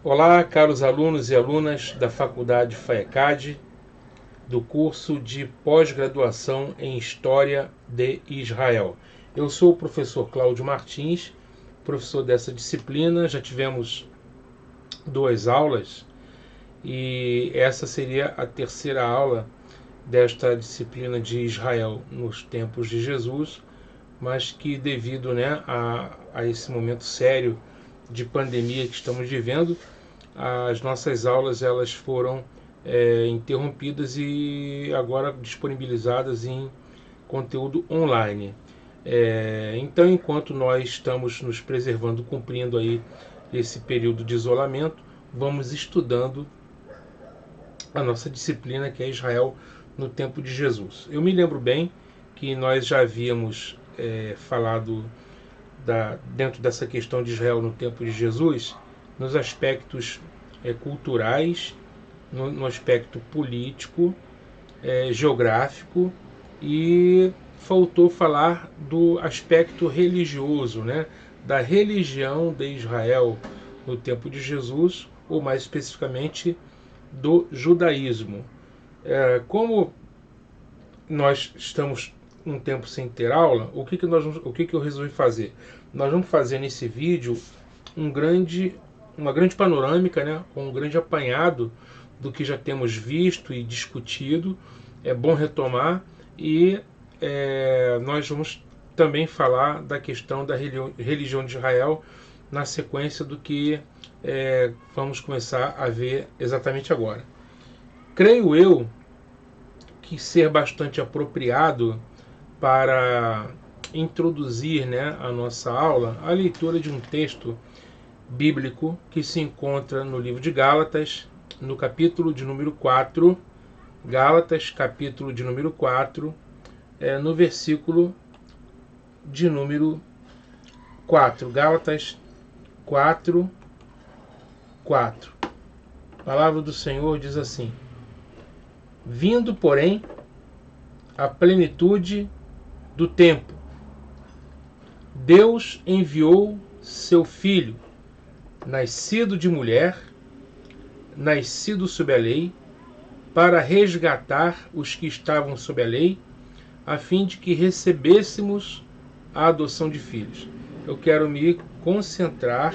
Olá, caros alunos e alunas da Faculdade FAECAD, do curso de pós-graduação em História de Israel. Eu sou o professor Cláudio Martins, professor dessa disciplina. Já tivemos 2 aulas e essa seria a terceira aula desta disciplina de Israel nos tempos de Jesus, mas que devido a esse momento sério de pandemia que estamos vivendo, as nossas aulas elas foram interrompidas e agora disponibilizadas em conteúdo online. Então, enquanto nós estamos nos preservando, cumprindo aí esse período de isolamento, vamos estudando a nossa disciplina, que é Israel no tempo de Jesus. Eu me lembro bem que nós já havíamos falado dentro dessa questão de Israel no tempo de Jesus, nos aspectos culturais, no aspecto político, geográfico, e faltou falar do aspecto religioso, da religião de Israel no tempo de Jesus, ou mais especificamente do judaísmo. Como nós estamos um tempo sem ter aula, o que eu resolvi fazer? Nós vamos fazer nesse vídeo uma grande panorâmica, um grande apanhado do que já temos visto e discutido. É bom retomar e nós vamos também falar da questão da religião de Israel na sequência do que vamos começar a ver exatamente agora. Creio eu que ser bastante apropriado para introduzir a nossa aula a leitura de um texto bíblico que se encontra no livro de Gálatas, no capítulo de número 4, Gálatas, capítulo de número 4, no versículo de número 4, Gálatas 4, 4. A palavra do Senhor diz assim: vindo, porém, a plenitude do tempo, Deus enviou seu Filho, nascido de mulher, nascido sob a lei, para resgatar os que estavam sob a lei, a fim de que recebêssemos a adoção de filhos. Eu quero me concentrar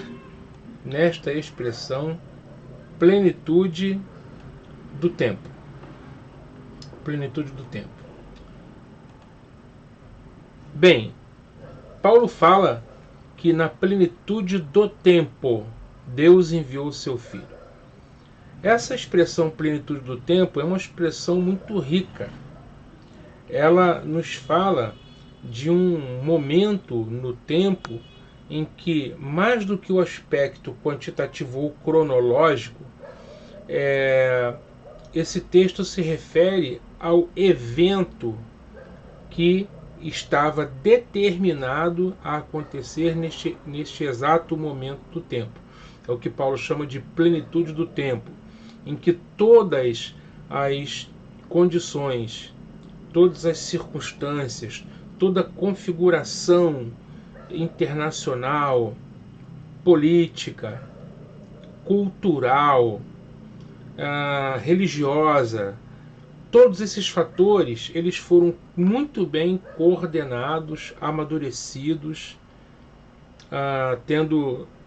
nesta expressão, plenitude do tempo. Plenitude do tempo. Bem, Paulo fala que na plenitude do tempo Deus enviou o seu Filho. Essa expressão plenitude do tempo é uma expressão muito rica. Ela nos fala de um momento no tempo em que, mais do que o aspecto quantitativo ou cronológico, esse texto se refere ao evento que estava determinado a acontecer neste exato momento do tempo. É o que Paulo chama de plenitude do tempo, em que todas as condições, todas as circunstâncias, toda a configuração internacional, política, cultural, religiosa, todos esses fatores eles foram muito bem coordenados, amadurecidos,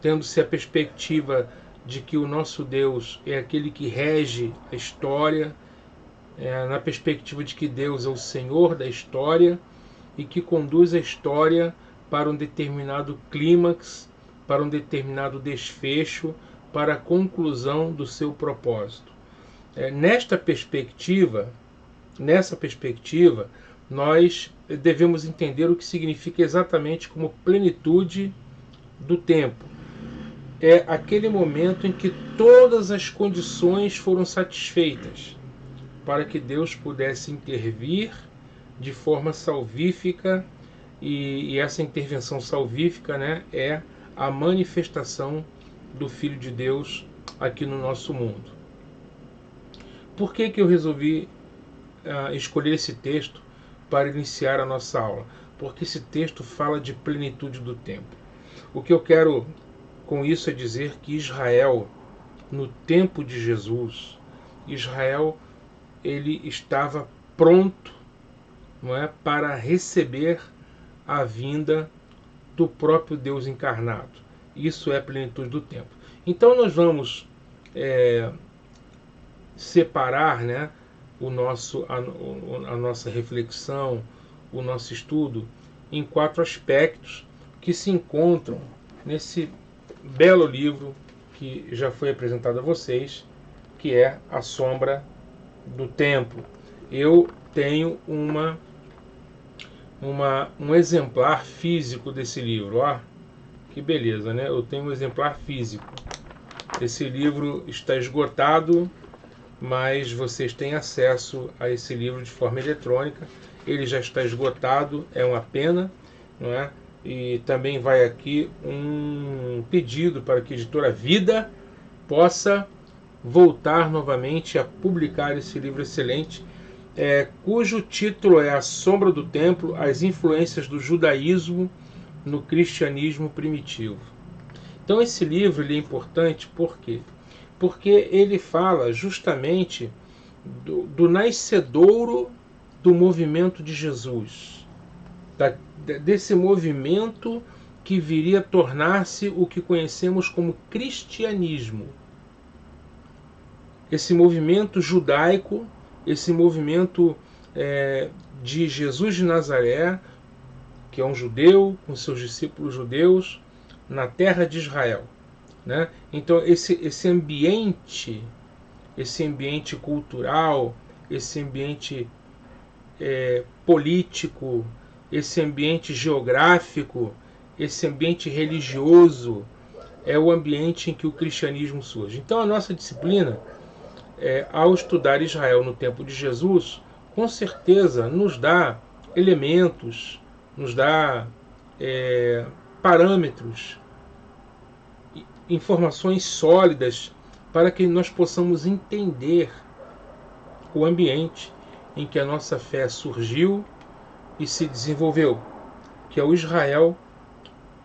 tendo-se a perspectiva de que o nosso Deus é aquele que rege a história, na perspectiva de que Deus é o Senhor da história e que conduz a história para um determinado clímax, para um determinado desfecho, para a conclusão do seu propósito. Nessa perspectiva, nós devemos entender o que significa exatamente como plenitude do tempo. É aquele momento em que todas as condições foram satisfeitas para que Deus pudesse intervir de forma salvífica, e essa intervenção salvífica é a manifestação do Filho de Deus aqui no nosso mundo. Por que eu resolvi escolher esse texto para iniciar a nossa aula? Porque esse texto fala de plenitude do tempo. O que eu quero com isso é dizer que Israel no tempo de Jesus, Israel ele estava pronto, não é, para receber a vinda do próprio Deus encarnado. Isso é a plenitude do tempo. Então nós vamos separar, né, a nossa reflexão, o nosso estudo, em 4 aspectos que se encontram nesse belo livro que já foi apresentado a vocês, que é A Sombra do Templo. Eu tenho um exemplar físico desse livro. Ó, que beleza, né? Eu tenho um exemplar físico. Esse livro está esgotado, mas vocês têm acesso a esse livro de forma eletrônica. Ele já está esgotado, é uma pena, não é? E também vai aqui um pedido para que a editora Vida possa voltar novamente a publicar esse livro excelente, cujo título é A Sombra do Templo, as influências do judaísmo no cristianismo primitivo. Então esse livro ele é importante por quê? Porque ele fala justamente do nascedouro do movimento de Jesus, desse movimento que viria a tornar-se o que conhecemos como cristianismo. Esse movimento judaico, esse movimento de Jesus de Nazaré, que é um judeu, com seus discípulos judeus, na terra de Israel, né? Então esse ambiente cultural, esse ambiente político, esse ambiente geográfico, esse ambiente religioso, é o ambiente em que o cristianismo surge. Então a nossa disciplina, ao estudar Israel no tempo de Jesus, com certeza nos dá elementos, nos dá parâmetros, informações sólidas para que nós possamos entender o ambiente em que a nossa fé surgiu e se desenvolveu, que é o Israel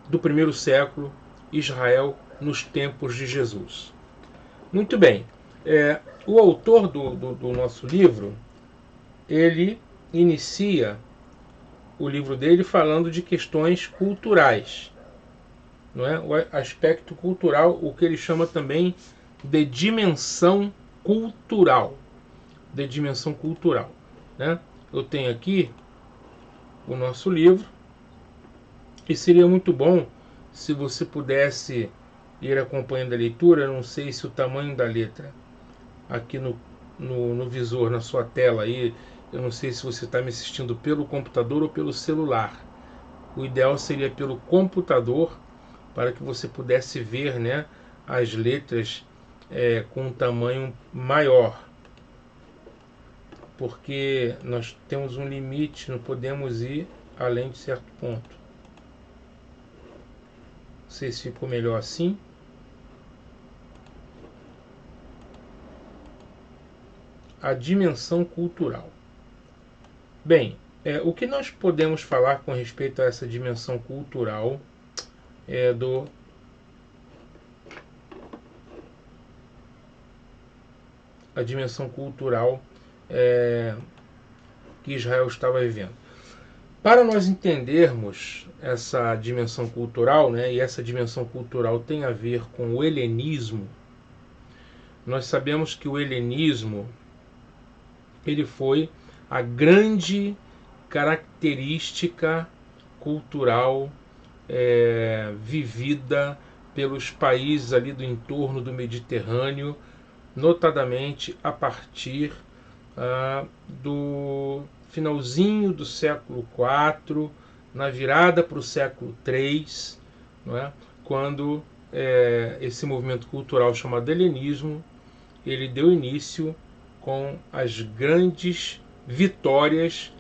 do primeiro século, Israel nos tempos de Jesus. Muito bem, o autor do nosso livro, ele inicia o livro dele falando de questões culturais, não é? O aspecto cultural, o que ele chama também de dimensão cultural. De dimensão cultural, né? Eu tenho aqui o nosso livro e seria muito bom se você pudesse ir acompanhando a leitura. Eu não sei se o tamanho da letra aqui no visor, na sua tela aí, eu não sei se você está me assistindo pelo computador ou pelo celular. O ideal seria pelo computador, para que você pudesse ver, né, as letras com um tamanho maior, porque nós temos um limite, não podemos ir além de certo ponto. Não sei se ficou melhor assim. A dimensão cultural. Bem, o que nós podemos falar com respeito a essa dimensão cultural a dimensão cultural que Israel estava vivendo. Para nós entendermos essa dimensão cultural, né, e essa dimensão cultural tem a ver com o helenismo, nós sabemos que o helenismo ele foi a grande característica cultural vivida pelos países ali do entorno do Mediterrâneo, notadamente a partir do finalzinho do século IV, na virada para o século III, não é? Quando esse movimento cultural chamado helenismo ele deu início com as grandes vitórias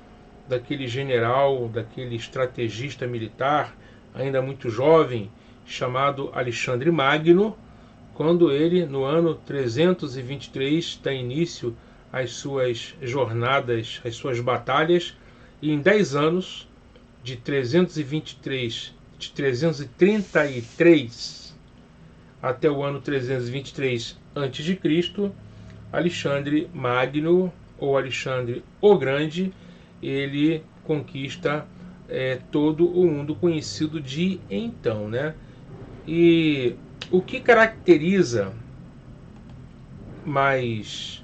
daquele general, daquele estrategista militar, ainda muito jovem, chamado Alexandre Magno, quando ele, no ano 323, dá início às suas jornadas, às suas batalhas, e em 10 anos, de 333 até o ano 323 a.C., Alexandre Magno, ou Alexandre o Grande, ele conquista todo o mundo conhecido de então, né? E o que caracteriza mais,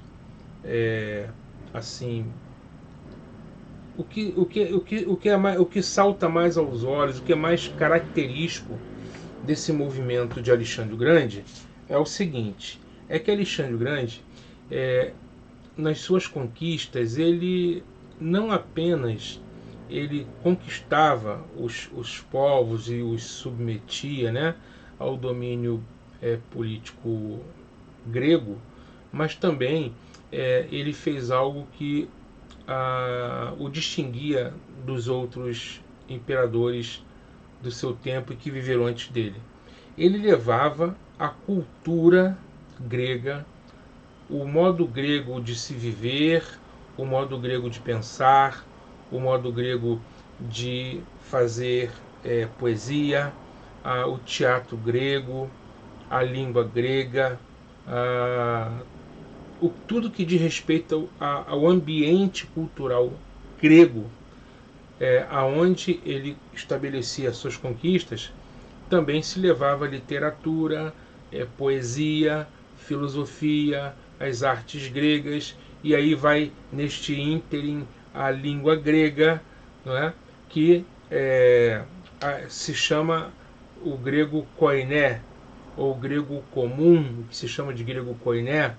assim, o que salta mais aos olhos, o que é mais característico desse movimento de Alexandre o Grande é o seguinte: é que Alexandre o Grande, nas suas conquistas, ele não apenas ele conquistava os povos e os submetia, né, ao domínio político grego, mas também ele fez algo que o distinguia dos outros imperadores do seu tempo e que viveram antes dele. Ele levava a cultura grega, o modo grego de se viver, o modo grego de pensar, o modo grego de fazer poesia, o teatro grego, a língua grega, tudo que diz respeito ao ambiente cultural grego, aonde ele estabelecia suas conquistas, também se levava literatura, poesia, filosofia, as artes gregas, e aí vai neste ínterim a língua grega, não é? Que se chama o grego koiné, ou grego comum, que se chama de grego koiné.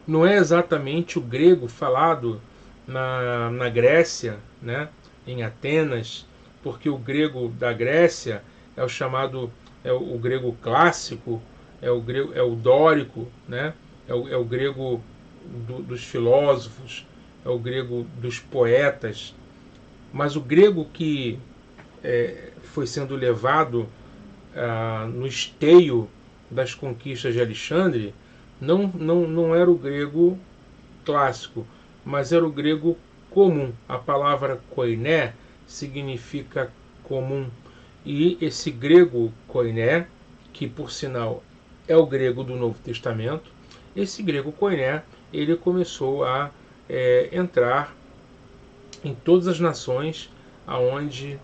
Não é exatamente o grego falado na Grécia, né? Em Atenas, porque o grego da Grécia é o chamado, o grego clássico, é o dórico, né? É o grego dos filósofos, é o grego dos poetas. Mas o grego que foi sendo levado no esteio das conquistas de Alexandre não era o grego clássico, mas era o grego comum. A palavra koiné significa comum. E esse grego koiné, que por sinal é o grego do Novo Testamento, esse grego koiné, ele começou a entrar em todas as nações aonde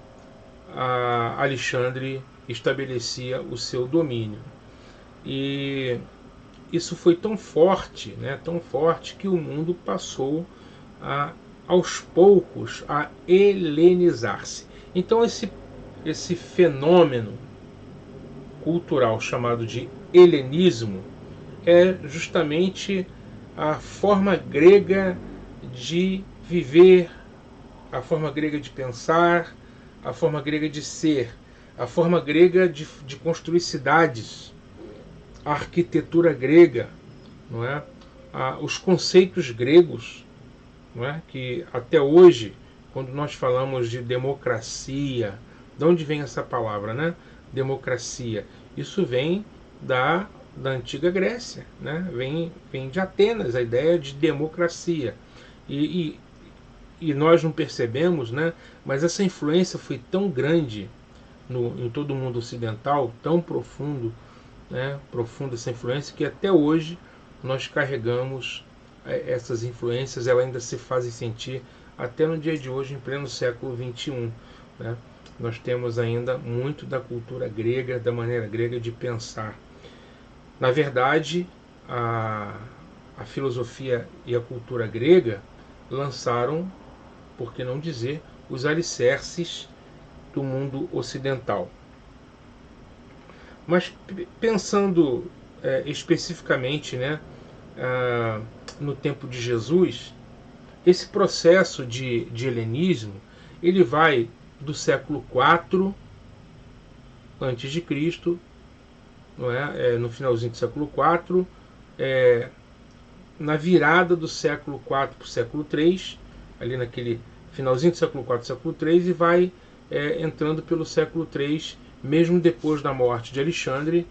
Alexandre estabelecia o seu domínio. E isso foi tão forte, né, tão forte, que o mundo passou aos poucos a helenizar-se. Então esse fenômeno cultural chamado de helenismo é justamente a forma grega de viver, a forma grega de pensar, a forma grega de ser, a forma grega de construir cidades, a arquitetura grega, não é? Os conceitos gregos, não é? Que até hoje, quando nós falamos de democracia, de onde vem essa palavra, né? Democracia. Isso vem da antiga Grécia, né? Vem de Atenas, a ideia de democracia. E nós não percebemos, né? Mas essa influência foi tão grande em todo o mundo ocidental, tão profundo, né? Profunda essa influência, que até hoje nós carregamos essas influências, elas ainda se fazem sentir até no dia de hoje, em pleno século XXI, né? Nós temos ainda muito da cultura grega, da maneira grega de pensar. Na verdade, a filosofia e a cultura grega lançaram, por que não dizer, os alicerces do mundo ocidental. Mas pensando especificamente, né, no tempo de Jesus, esse processo de helenismo, ele vai do século IV a.C., não é? No finalzinho do século IV, na virada do século IV para o século III, ali naquele finalzinho do século IV, século III, e vai entrando pelo século III, mesmo depois da morte de Alexandre,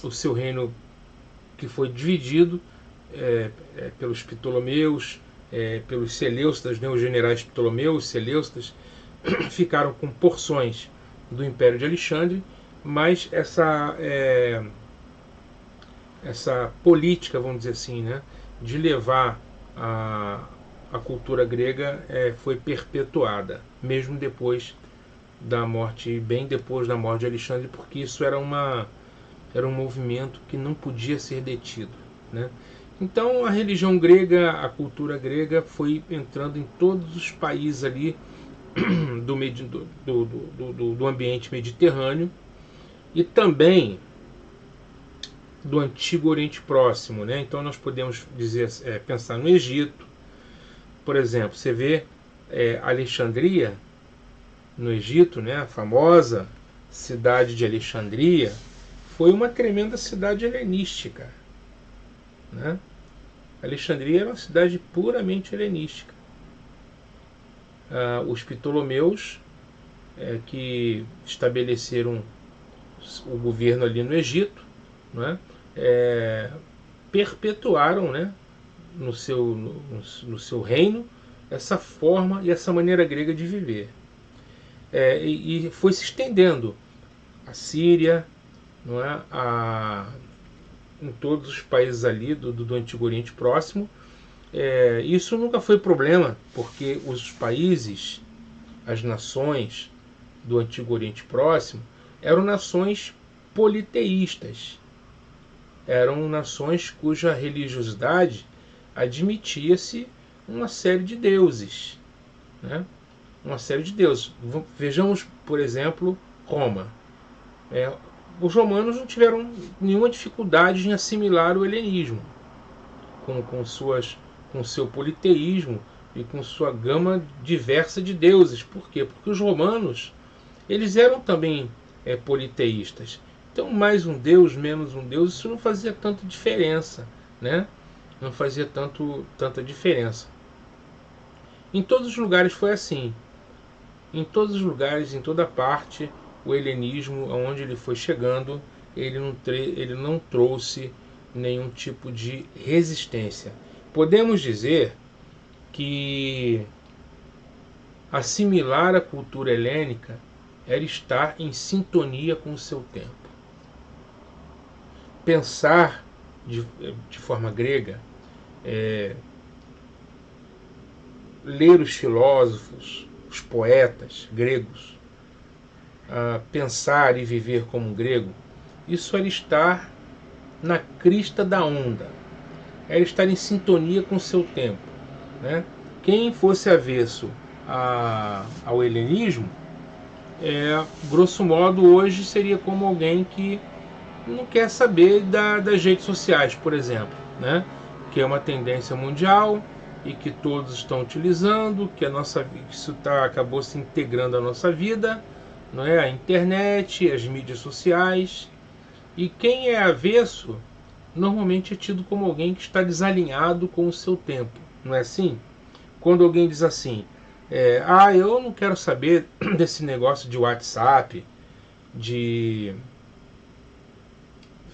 o seu reino, que foi dividido pelos Ptolomeus, pelos Seleucidas, né, os generais Ptolomeus, Seleucidas, ficaram com porções do Império de Alexandre, mas essa política, vamos dizer assim, né, de levar a cultura grega foi perpetuada, mesmo depois da morte, bem depois da morte de Alexandre, porque isso era um movimento que não podia ser detido, né? Então a religião grega, a cultura grega foi entrando em todos os países ali do ambiente mediterrâneo e também do Antigo Oriente Próximo, né? Então nós podemos dizer, pensar no Egito, por exemplo. Você vê Alexandria no Egito, né? A famosa cidade de Alexandria foi uma tremenda cidade helenística, né? Alexandria era uma cidade puramente helenística. Os Ptolomeus, que estabeleceram o governo ali no Egito, né? Perpetuaram, né, no seu reino essa forma e essa maneira grega de viver. E foi se estendendo a Síria, não é? Em todos os países ali do Antigo Oriente Próximo. Isso nunca foi problema, porque os países, as nações do Antigo Oriente Próximo eram nações politeístas, eram nações cuja religiosidade admitia-se uma série de deuses, né? Uma série de deuses. Vejamos, por exemplo, Roma. Os romanos não tiveram nenhuma dificuldade em assimilar o helenismo, com seu politeísmo e com sua gama diversa de deuses. Por quê? Porque os romanos, eles eram também politeístas. Então, mais um deus, menos um deus, isso não fazia tanta diferença, né? Não fazia tanta diferença. Em todos os lugares foi assim. Em todos os lugares, em toda parte, o helenismo, aonde ele foi chegando, ele não trouxe nenhum tipo de resistência. Podemos dizer que assimilar a cultura helênica era estar em sintonia com o seu tempo. Pensar de forma grega, ler os filósofos, os poetas gregos, pensar e viver como um grego, isso era estar na crista da onda, era estar em sintonia com o seu tempo, né? Quem fosse avesso ao helenismo, grosso modo, hoje seria como alguém que não quer saber das redes sociais, por exemplo, né? Que é uma tendência mundial e que todos estão utilizando, que isso acabou se integrando à nossa vida, não é? A internet, as mídias sociais. E quem é avesso normalmente é tido como alguém que está desalinhado com o seu tempo, não é assim? Quando alguém diz assim, eu não quero saber desse negócio de WhatsApp, de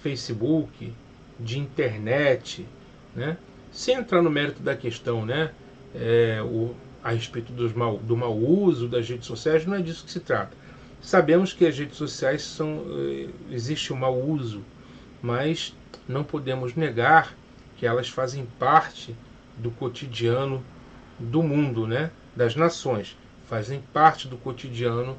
Facebook, de internet, né? Sem entrar no mérito da questão, né? A respeito do mau uso das redes sociais, não é disso que se trata. Sabemos que as redes sociais existe um mau uso, mas não podemos negar que elas fazem parte do cotidiano do mundo, né? Das nações, fazem parte do cotidiano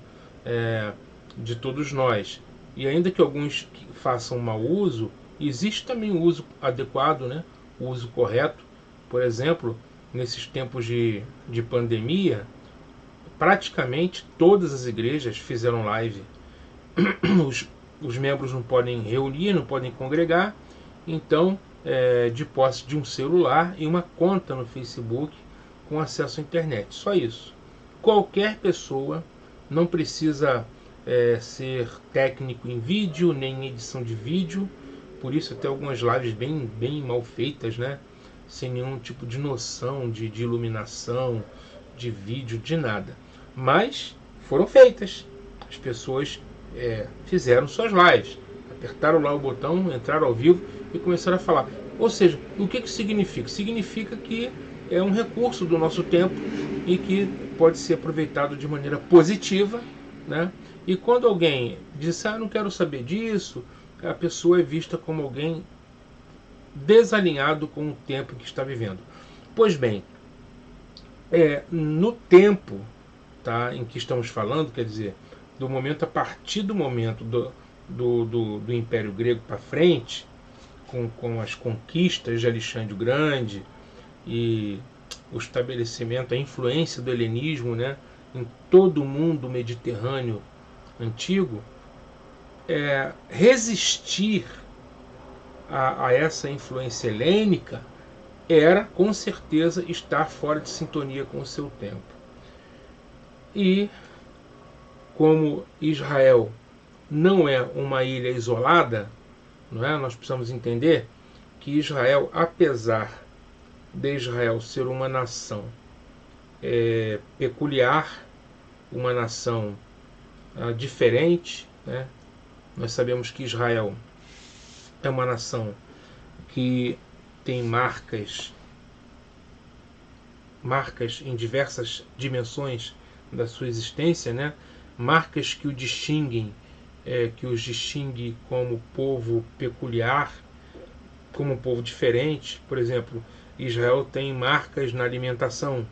de todos nós. E ainda que alguns façam mau uso, existe também o uso adequado, né? O uso correto. Por exemplo, nesses tempos de pandemia, praticamente todas as igrejas fizeram live. Os membros não podem reunir, não podem congregar, então, de posse de um celular e uma conta no Facebook com acesso à internet. Só isso. Qualquer pessoa, não precisa ser técnico em vídeo, nem em edição de vídeo, por isso até algumas lives bem mal feitas, né? Sem nenhum tipo de noção de iluminação, de vídeo, de nada. Mas foram feitas. As pessoas fizeram suas lives, apertaram lá o botão, entraram ao vivo e começaram a falar. Ou seja, o que significa? Significa que é um recurso do nosso tempo e que pode ser aproveitado de maneira positiva, né? E quando alguém diz, não quero saber disso, a pessoa é vista como alguém desalinhado com o tempo que está vivendo. Pois bem, no tempo, tá, em que estamos falando, quer dizer, a partir do momento do Império Grego para frente, com as conquistas de Alexandre o Grande e o estabelecimento, a influência do helenismo, né, em todo o mundo mediterrâneo antigo, resistir a essa influência helênica era, com certeza, estar fora de sintonia com o seu tempo. E, como Israel não é uma ilha isolada, não é? Nós precisamos entender que Israel, apesar de Israel ser uma nação peculiar, uma nação diferente, né? Nós sabemos que Israel é uma nação que tem marcas em diversas dimensões da sua existência, né? Marcas que os distinguem como povo peculiar, como um povo diferente. Por exemplo, Israel tem marcas na alimentação.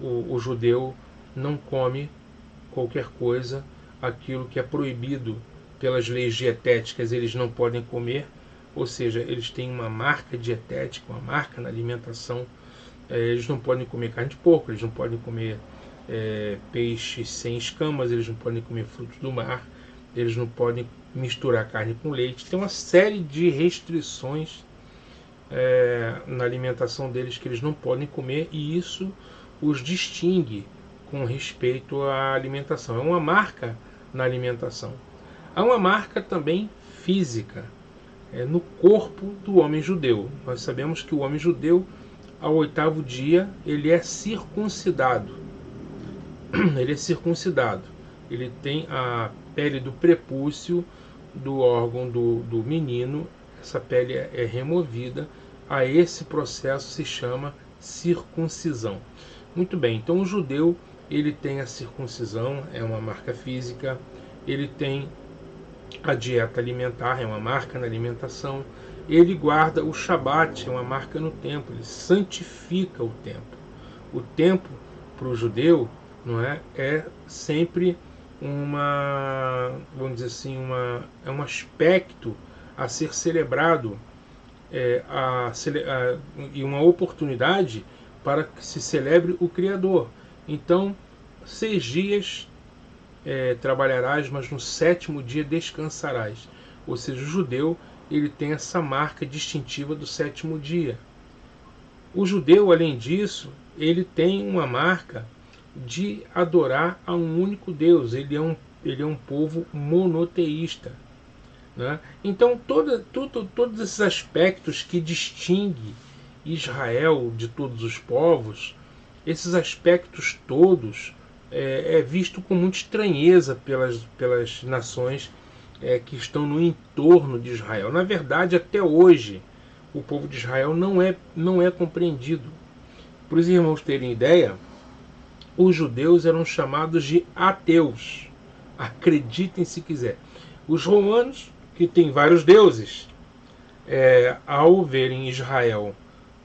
O judeu não come qualquer coisa, aquilo que é proibido pelas leis dietéticas eles não podem comer, ou seja, eles têm uma marca dietética, uma marca na alimentação. Eles não podem comer carne de porco, eles não podem comer peixe sem escamas, eles não podem comer frutos do mar, eles não podem misturar carne com leite. Tem uma série de restrições na alimentação deles que eles não podem comer, e isso os distingue com respeito à alimentação. É uma marca na alimentação. Há uma marca também física no corpo do homem judeu. Nós sabemos que o homem judeu, ao 8º dia, ele é circuncidado. Ele é circuncidado. Ele tem a pele do prepúcio do órgão do menino. Essa pele é removida. A esse processo se chama circuncisão. Muito bem, então o judeu, ele tem a circuncisão, é uma marca física. Ele tem a dieta alimentar, é uma marca na alimentação. Ele guarda o Shabat, é uma marca no tempo. Ele santifica o tempo. O tempo, para o judeu, não é sempre vamos dizer assim, é um aspecto a ser celebrado, e uma oportunidade para que se celebre o Criador. Então, 6 dias trabalharás, mas no 7º dia descansarás. Ou seja, o judeu, ele tem essa marca distintiva do 7º dia. O judeu, além disso, ele tem uma marca de adorar a um único Deus. Ele é um povo monoteísta, né? Então, todos esses aspectos que distinguem Israel de todos os povos, esses aspectos todos é visto com muita estranheza pelas nações que estão no entorno de Israel. Na verdade, até hoje, o povo de Israel não é compreendido. Para os irmãos terem ideia, os judeus eram chamados de ateus. Acreditem se quiser. Os romanos, que têm vários deuses, ao verem Israel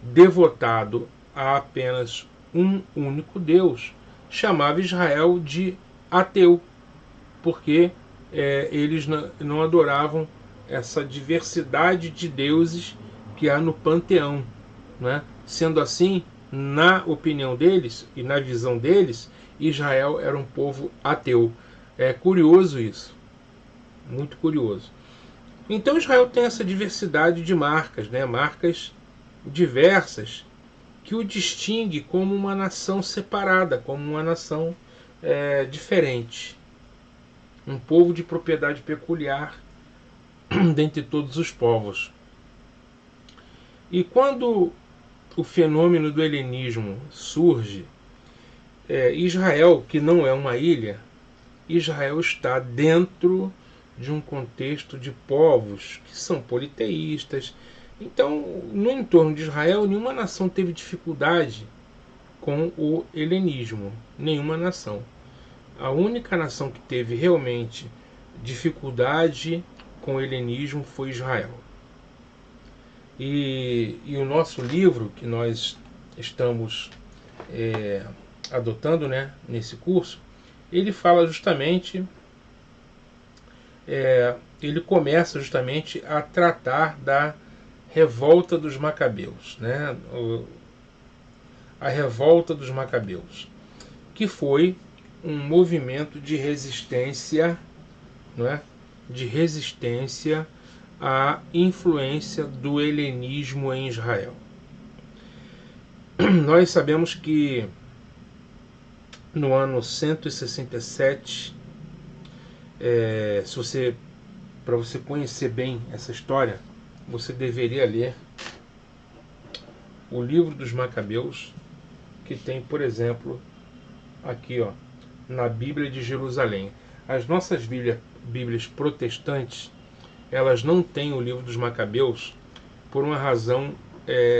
devotado a apenas um único Deus, chamava Israel de ateu, porque eles não adoravam essa diversidade de deuses que há no panteão, né? Sendo assim, na opinião deles e na visão deles, Israel era um povo ateu. É curioso isso, muito curioso. Então Israel tem essa diversidade de marcas, né? Marcas diversas, que o distingue como uma nação separada, como uma nação diferente. Um povo de propriedade peculiar dentre todos os povos. E quando o fenômeno do helenismo surge, Israel, que não é uma ilha, Israel está dentro de um contexto de povos que são politeístas. Então, no entorno de Israel, nenhuma nação teve dificuldade com o helenismo. Nenhuma nação. A única nação que teve realmente dificuldade com o helenismo foi Israel. E o nosso livro, que nós estamos adotando, né, nesse curso, ele fala justamente, ele começa justamente a tratar da revolta dos Macabeus, né, a revolta dos Macabeus, que foi um movimento de resistência, não é, de resistência à influência do helenismo em Israel. Nós sabemos que no ano 167, para você conhecer bem essa história, você deveria ler o livro dos Macabeus, que tem, por exemplo, aqui, ó, na Bíblia de Jerusalém. As nossas Bíblias protestantes, elas não têm o livro dos Macabeus por uma razão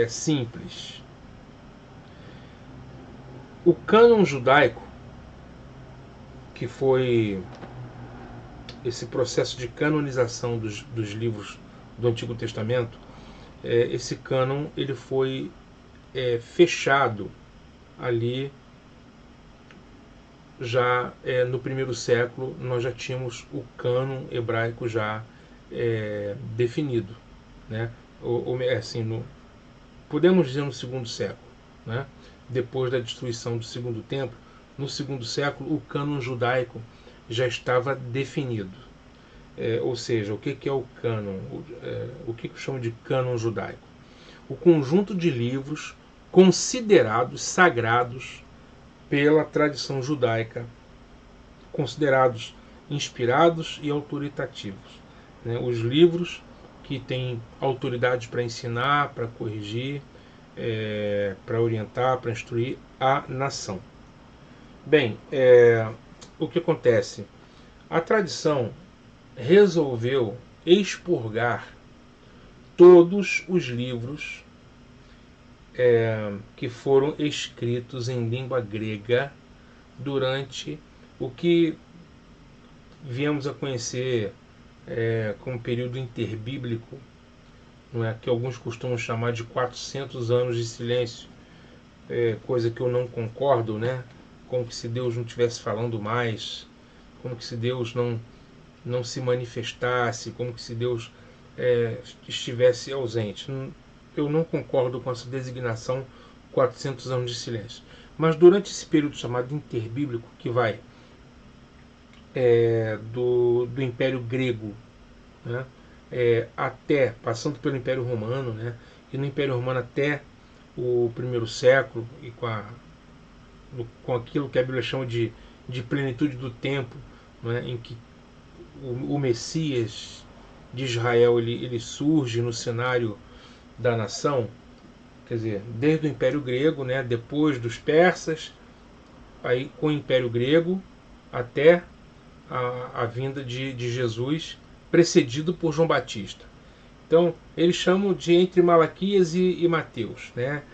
simples. O cânon judaico, que foi esse processo de canonização dos livros do Antigo Testamento, esse cânon ele foi fechado ali já no primeiro século. Nós já tínhamos o cânon hebraico já definido, né? Podemos dizer no segundo século, né? Depois da destruição do segundo templo, no segundo século o cânon judaico já estava definido. Ou seja, o que é o cânon? O que eu chamo de cânon judaico? O conjunto de livros considerados sagrados pela tradição judaica, considerados inspirados e autoritativos, né? Os livros que têm autoridade para ensinar, para corrigir, para orientar, para instruir a nação. Bem, o que acontece? A tradição resolveu expurgar todos os livros que foram escritos em língua grega durante o que viemos a conhecer como período interbíblico, não é, que alguns costumam chamar de 400 anos de silêncio, coisa que eu não concordo, né? Como que se Deus não estivesse falando mais, como que se Deus não se manifestasse, como que se Deus estivesse ausente. Eu não concordo com essa designação 400 anos de silêncio. Mas durante esse período chamado interbíblico, que vai do Império Grego, né, até, passando pelo Império Romano, né, e no Império Romano até o primeiro século, e com aquilo que a Bíblia chama de plenitude do tempo, né, em que o Messias de Israel ele surge no cenário da nação, quer dizer, desde o Império Grego, né, depois dos persas, aí com o Império Grego até a vinda de Jesus, precedido por João Batista. Então, eles chamam de entre Malaquias e Mateus, né?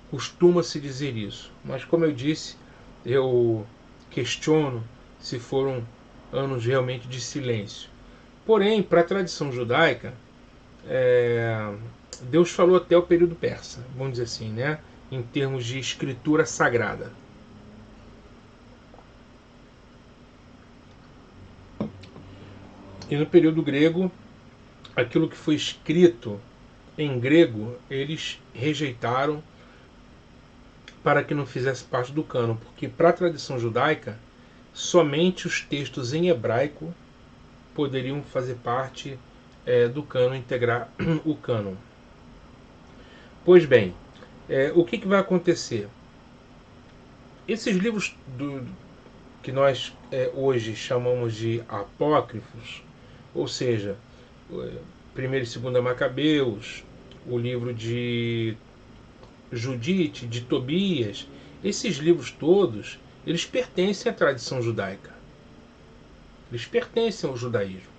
Costuma-se dizer isso. Mas, como eu disse, eu questiono se foram anos realmente de silêncio. Porém, para a tradição judaica, Deus falou até o período persa, vamos dizer assim, né? Em termos de escritura sagrada. E no período grego, aquilo que foi escrito em grego, eles rejeitaram para que não fizesse parte do cânon, porque para a tradição judaica, somente os textos em hebraico poderiam fazer parte do cânon, integrar o cânon. Pois bem, o que vai acontecer? Esses livros que nós hoje chamamos de apócrifos, ou seja, 1º e 2º Macabeus, o livro de Judite, de Tobias, esses livros todos, eles pertencem à tradição judaica. Eles pertencem ao judaísmo.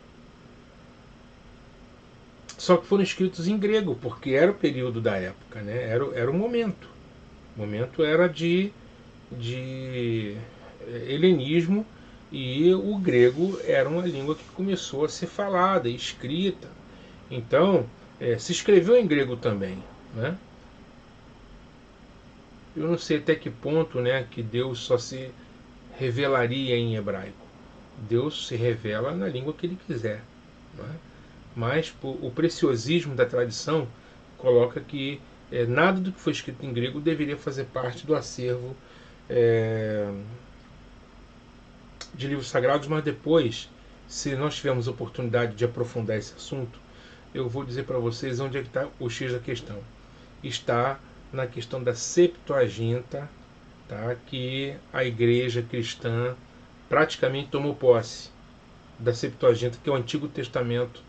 Só que foram escritos em grego, porque era o período da época, né? Era o momento. O momento era de helenismo, E o grego era uma língua que começou a ser falada e escrita. Então, se escreveu em grego também, né? Eu não sei até que ponto, né, que Deus só se revelaria em hebraico. Deus se revela na língua que ele quiser, né? Mas o preciosismo da tradição coloca que nada do que foi escrito em grego deveria fazer parte do acervo é, de livros sagrados, mas depois, se nós tivermos oportunidade de aprofundar esse assunto, eu vou dizer para vocês onde é que está o X da questão. Está na questão da Septuaginta, tá? Que a igreja cristã praticamente tomou posse da Septuaginta, que é o Antigo Testamento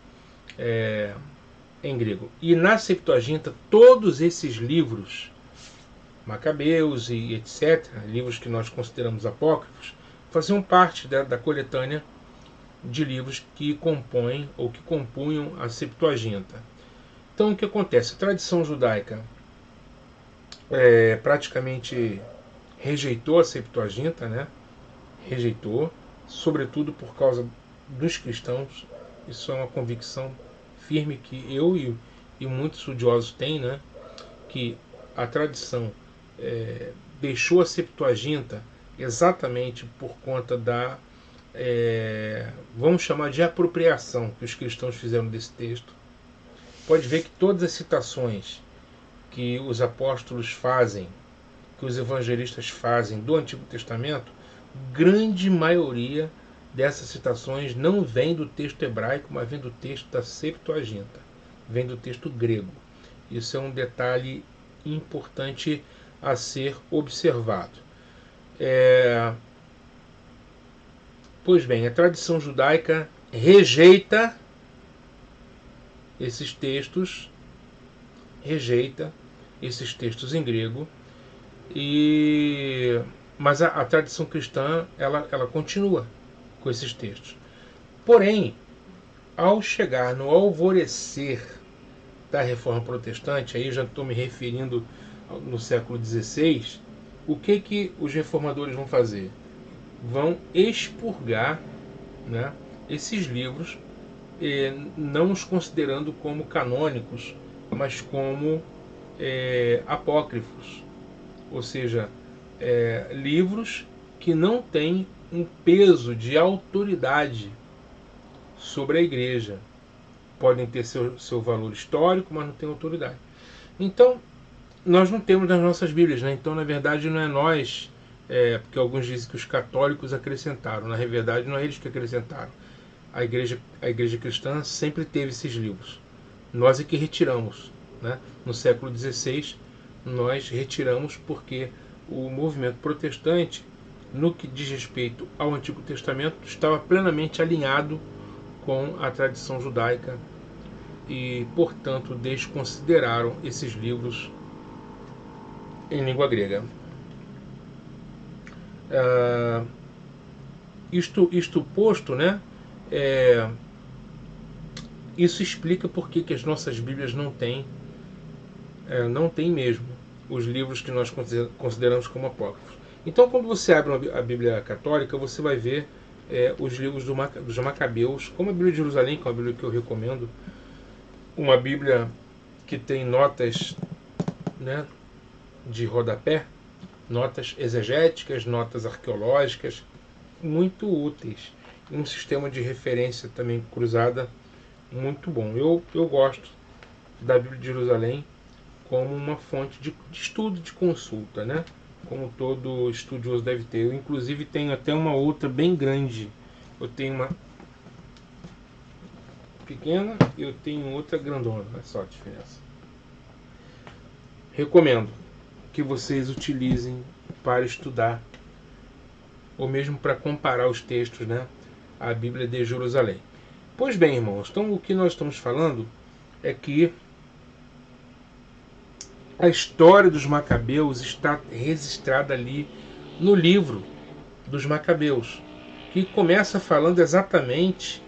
em grego. E na Septuaginta, todos esses livros, Macabeus e etc., livros que nós consideramos apócrifos, faziam parte da coletânea de livros que compõem ou que compunham a Septuaginta. Então o que acontece? A tradição judaica praticamente rejeitou a Septuaginta, né? Rejeitou, sobretudo por causa dos cristãos. Isso é uma convicção firme que eu e muitos estudiosos têm, né? Que a tradição deixou a Septuaginta exatamente por conta da vamos chamar de apropriação que os cristãos fizeram desse texto. Pode ver que todas as citações que os apóstolos fazem, que os evangelistas fazem do Antigo Testamento, grande maioria dessas citações não vem do texto hebraico, mas vem do texto da Septuaginta, vem do texto grego. Isso é um detalhe importante a ser observado. Pois bem, a tradição judaica rejeita esses textos em grego, mas a tradição cristã ela continua com esses textos. Porém, ao chegar no alvorecer da Reforma Protestante, aí já estou me referindo no século XVI, o que os reformadores vão fazer? Vão expurgar, né, esses livros, não os considerando como canônicos, mas como apócrifos, ou seja, livros que não têm um peso de autoridade sobre a igreja. Podem ter seu valor histórico, mas não têm autoridade. Então, nós não temos nas nossas Bíblias, né? Então, na verdade, não é nós, porque alguns dizem que os católicos acrescentaram. Na verdade, não é eles que acrescentaram. A igreja cristã sempre teve esses livros. Nós é que retiramos, né? No século XVI, nós retiramos porque o movimento protestante, no que diz respeito ao Antigo Testamento, estava plenamente alinhado com a tradição judaica e, portanto, desconsideraram esses livros em língua grega. Isto posto, né? Isso explica por que as nossas Bíblias não têm mesmo os livros que nós consideramos como apócrifos. Então, quando você abre a Bíblia católica, você vai ver os livros dos Macabeus, como a Bíblia de Jerusalém, que é uma Bíblia que eu recomendo, uma Bíblia que tem notas, né, de rodapé, notas exegéticas, notas arqueológicas, muito úteis. Um sistema de referência também cruzada muito bom. Eu gosto da Bíblia de Jerusalém como uma fonte de estudo, de consulta, né? Como todo estudioso deve ter. Eu, inclusive, tenho até uma outra bem grande. Eu tenho uma pequena e eu tenho outra grandona. Olha só a diferença. Recomendo que vocês utilizem para estudar, ou mesmo para comparar os textos, né? A Bíblia de Jerusalém. Pois bem, irmãos, então o que nós estamos falando é que a história dos Macabeus está registrada ali no livro dos Macabeus, que começa falando exatamente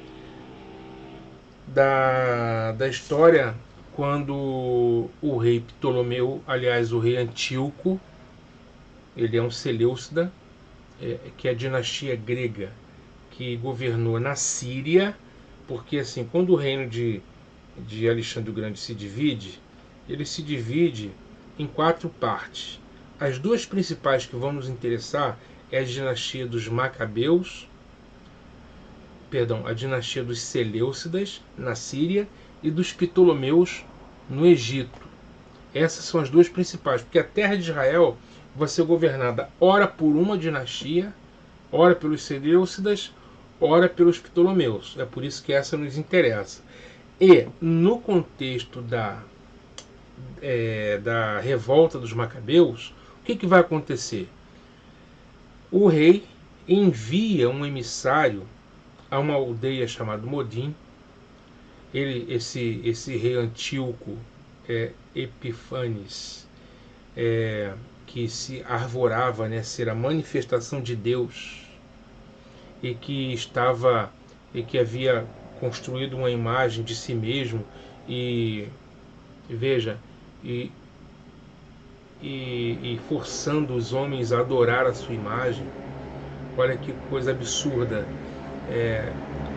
da história quando o rei Ptolomeu, aliás, o rei Antíoco, ele é um Seleucida, que é a dinastia grega, que governou na Síria, porque assim, quando o reino de Alexandre o Grande se divide, ele se divide em 4 partes. As 2 principais que vão nos interessar é a dinastia dos Macabeus, a dinastia dos Seleucidas na Síria e dos Ptolomeus no Egito. Essas são as 2 principais, porque a terra de Israel vai ser governada ora por uma dinastia, ora pelos Seleucidas, ora pelos Ptolomeus. É por isso que essa nos interessa. E no contexto da revolta dos Macabeus, o que vai acontecer? O rei envia um emissário a uma aldeia chamada Modim. Esse rei Antíoco Epifanes, que se arvorava, né, ser a manifestação de Deus, e que havia construído uma imagem de si mesmo e forçando os homens a adorar a sua imagem. Olha que coisa absurda.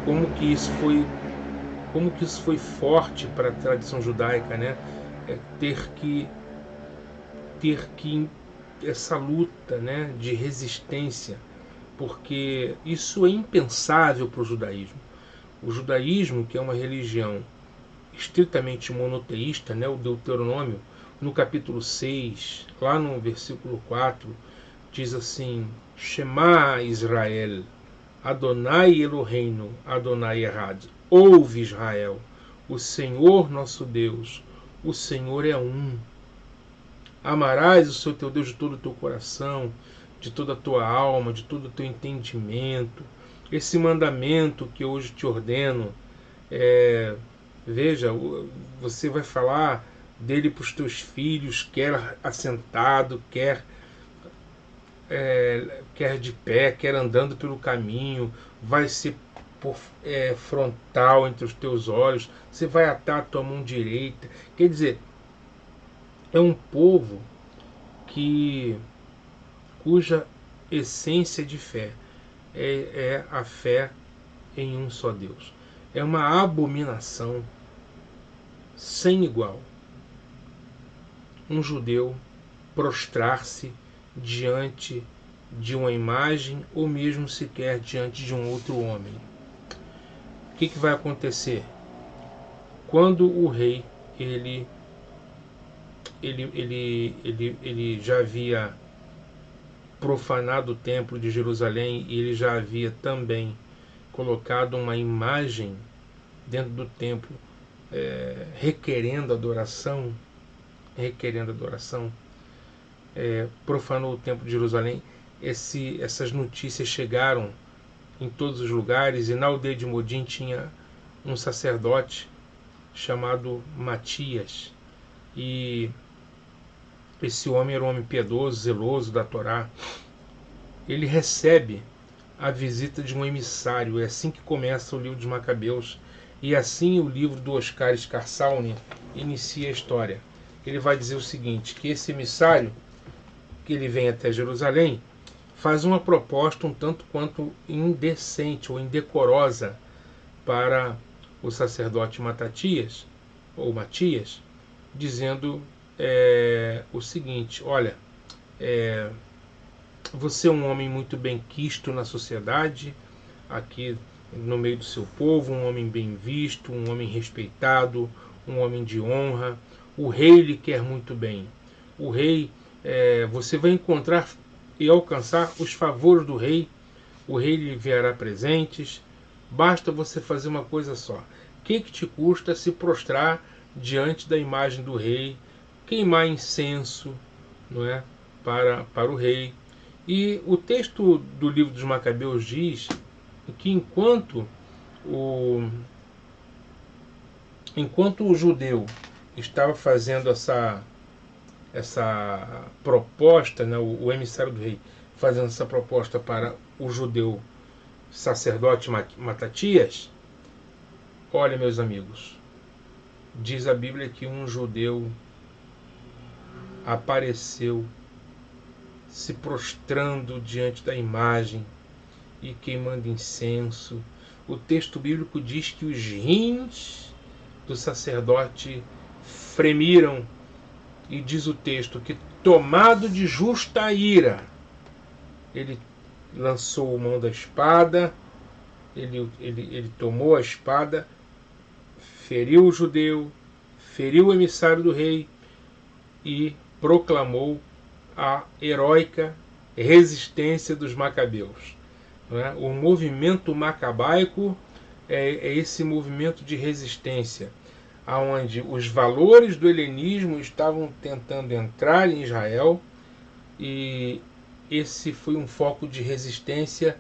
Como que isso foi forte para a tradição judaica, né? Ter que essa luta, né, de resistência, porque isso é impensável para o judaísmo. O judaísmo, que é uma religião estritamente monoteísta, né, o Deuteronômio, no capítulo 6, lá no versículo 4, diz assim: Shema Israel, Adonai Eloheinu, Adonai Echad. Ouve Israel, o Senhor nosso Deus, o Senhor é um. Amarás o seu teu Deus de todo o teu coração, de toda a tua alma, de todo o teu entendimento. Esse mandamento que hoje te ordeno, veja, você vai falar dele para os teus filhos, quer assentado, quer de pé, quer andando pelo caminho, vai ser frontal entre os teus olhos, você vai atar a tua mão direita. Quer dizer, é um povo cuja essência de fé é a fé em um só Deus. É uma abominação sem igual um judeu prostrar-se diante de uma imagem ou mesmo sequer diante de um outro homem. O que vai acontecer? Quando o rei ele já havia profanado o templo de Jerusalém e ele já havia também colocado uma imagem dentro do templo requerendo adoração, profanou o templo de Jerusalém. Essas notícias chegaram em todos os lugares, e na aldeia de Modim tinha um sacerdote chamado Matias, e esse homem era um homem piedoso, zeloso da Torá. Ele recebe a visita de um emissário. É assim que começa o livro dos Macabeus, e assim o livro do Oscar Scarsauni inicia a história. Ele vai dizer o seguinte, que esse emissário, que ele vem até Jerusalém, faz uma proposta um tanto quanto indecente ou indecorosa para o sacerdote Matias, dizendo o seguinte: olha, você é um homem muito bem quisto na sociedade, aqui no meio do seu povo, um homem bem visto, um homem respeitado, um homem de honra. O rei lhe quer muito bem. O rei, você vai encontrar e alcançar os favores do rei. O rei lhe enviará presentes. Basta você fazer uma coisa só. O que te custa se prostrar diante da imagem do rei, queimar incenso, não é, para o rei? E o texto do livro dos Macabeus diz que enquanto o judeu estava fazendo essa proposta, né, o emissário do rei fazendo essa proposta para o judeu sacerdote Matatias, olha, meus amigos, diz a Bíblia que um judeu apareceu se prostrando diante da imagem e queimando incenso. O texto bíblico diz que os rins do sacerdote fremiram, e diz o texto que, tomado de justa ira, ele lançou mão da espada, ele tomou a espada, feriu o judeu, feriu o emissário do rei e proclamou a heróica resistência dos macabeus. O movimento macabaico é esse movimento de resistência, onde os valores do helenismo estavam tentando entrar em Israel, e esse foi um foco de resistência.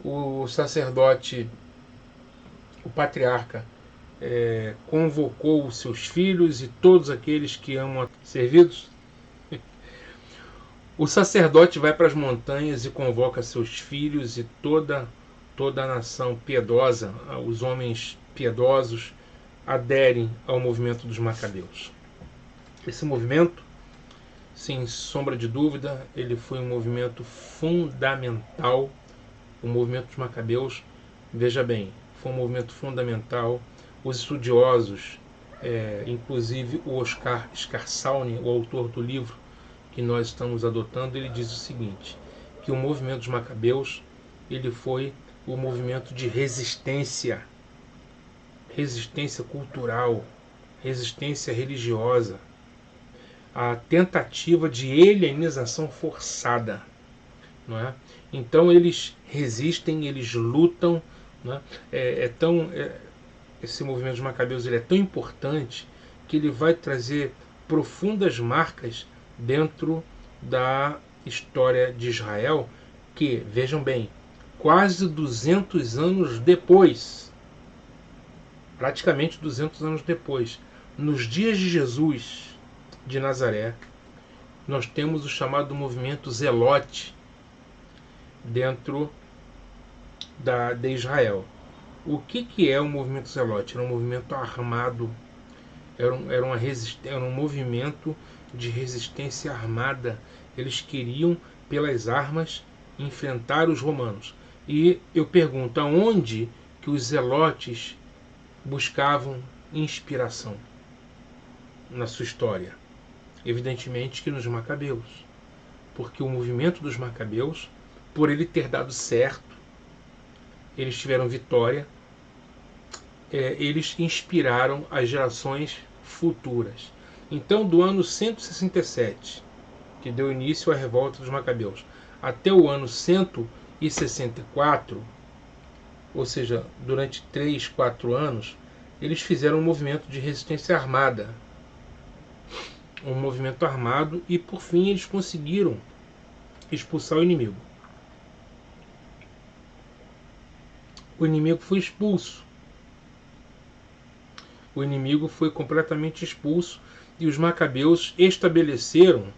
O sacerdote, o patriarca, convocou os seus filhos e todos aqueles que amam servidos. O sacerdote vai para as montanhas e convoca seus filhos e toda a nação piedosa, os homens piedosos, aderem ao movimento dos macabeus. Esse movimento, sem sombra de dúvida, ele foi um movimento fundamental. O movimento dos macabeus, veja bem, foi um movimento fundamental. Os estudiosos, inclusive o Oscar Scarsauni, o autor do livro que nós estamos adotando, ele diz o seguinte, que o movimento dos macabeus, ele foi o movimento de resistência cultural, resistência religiosa, a tentativa de helenização forçada, não é? Então eles resistem, eles lutam, não é? Esse movimento dos macabeus, ele é tão importante que ele vai trazer profundas marcas dentro da história de Israel, que, vejam bem, quase 200 anos depois, praticamente 200 anos depois, nos dias de Jesus de Nazaré, nós temos o chamado movimento Zelote dentro de Israel. O que é o movimento Zelote? Era um movimento armado, era um movimento de resistência armada. Eles queriam, pelas armas, enfrentar os romanos. E eu pergunto, aonde que os zelotes buscavam inspiração na sua história? Evidentemente que nos macabeus, porque o movimento dos macabeus, por ele ter dado certo, eles tiveram vitória, eles inspiraram as gerações futuras. Então, do ano 167, que deu início à revolta dos macabeus, até o ano 164, ou seja, durante 3, 4 anos, eles fizeram um movimento de resistência armada. Um movimento armado, e por fim eles conseguiram expulsar o inimigo. O inimigo foi expulso. O inimigo foi completamente expulso e os macabeus estabeleceram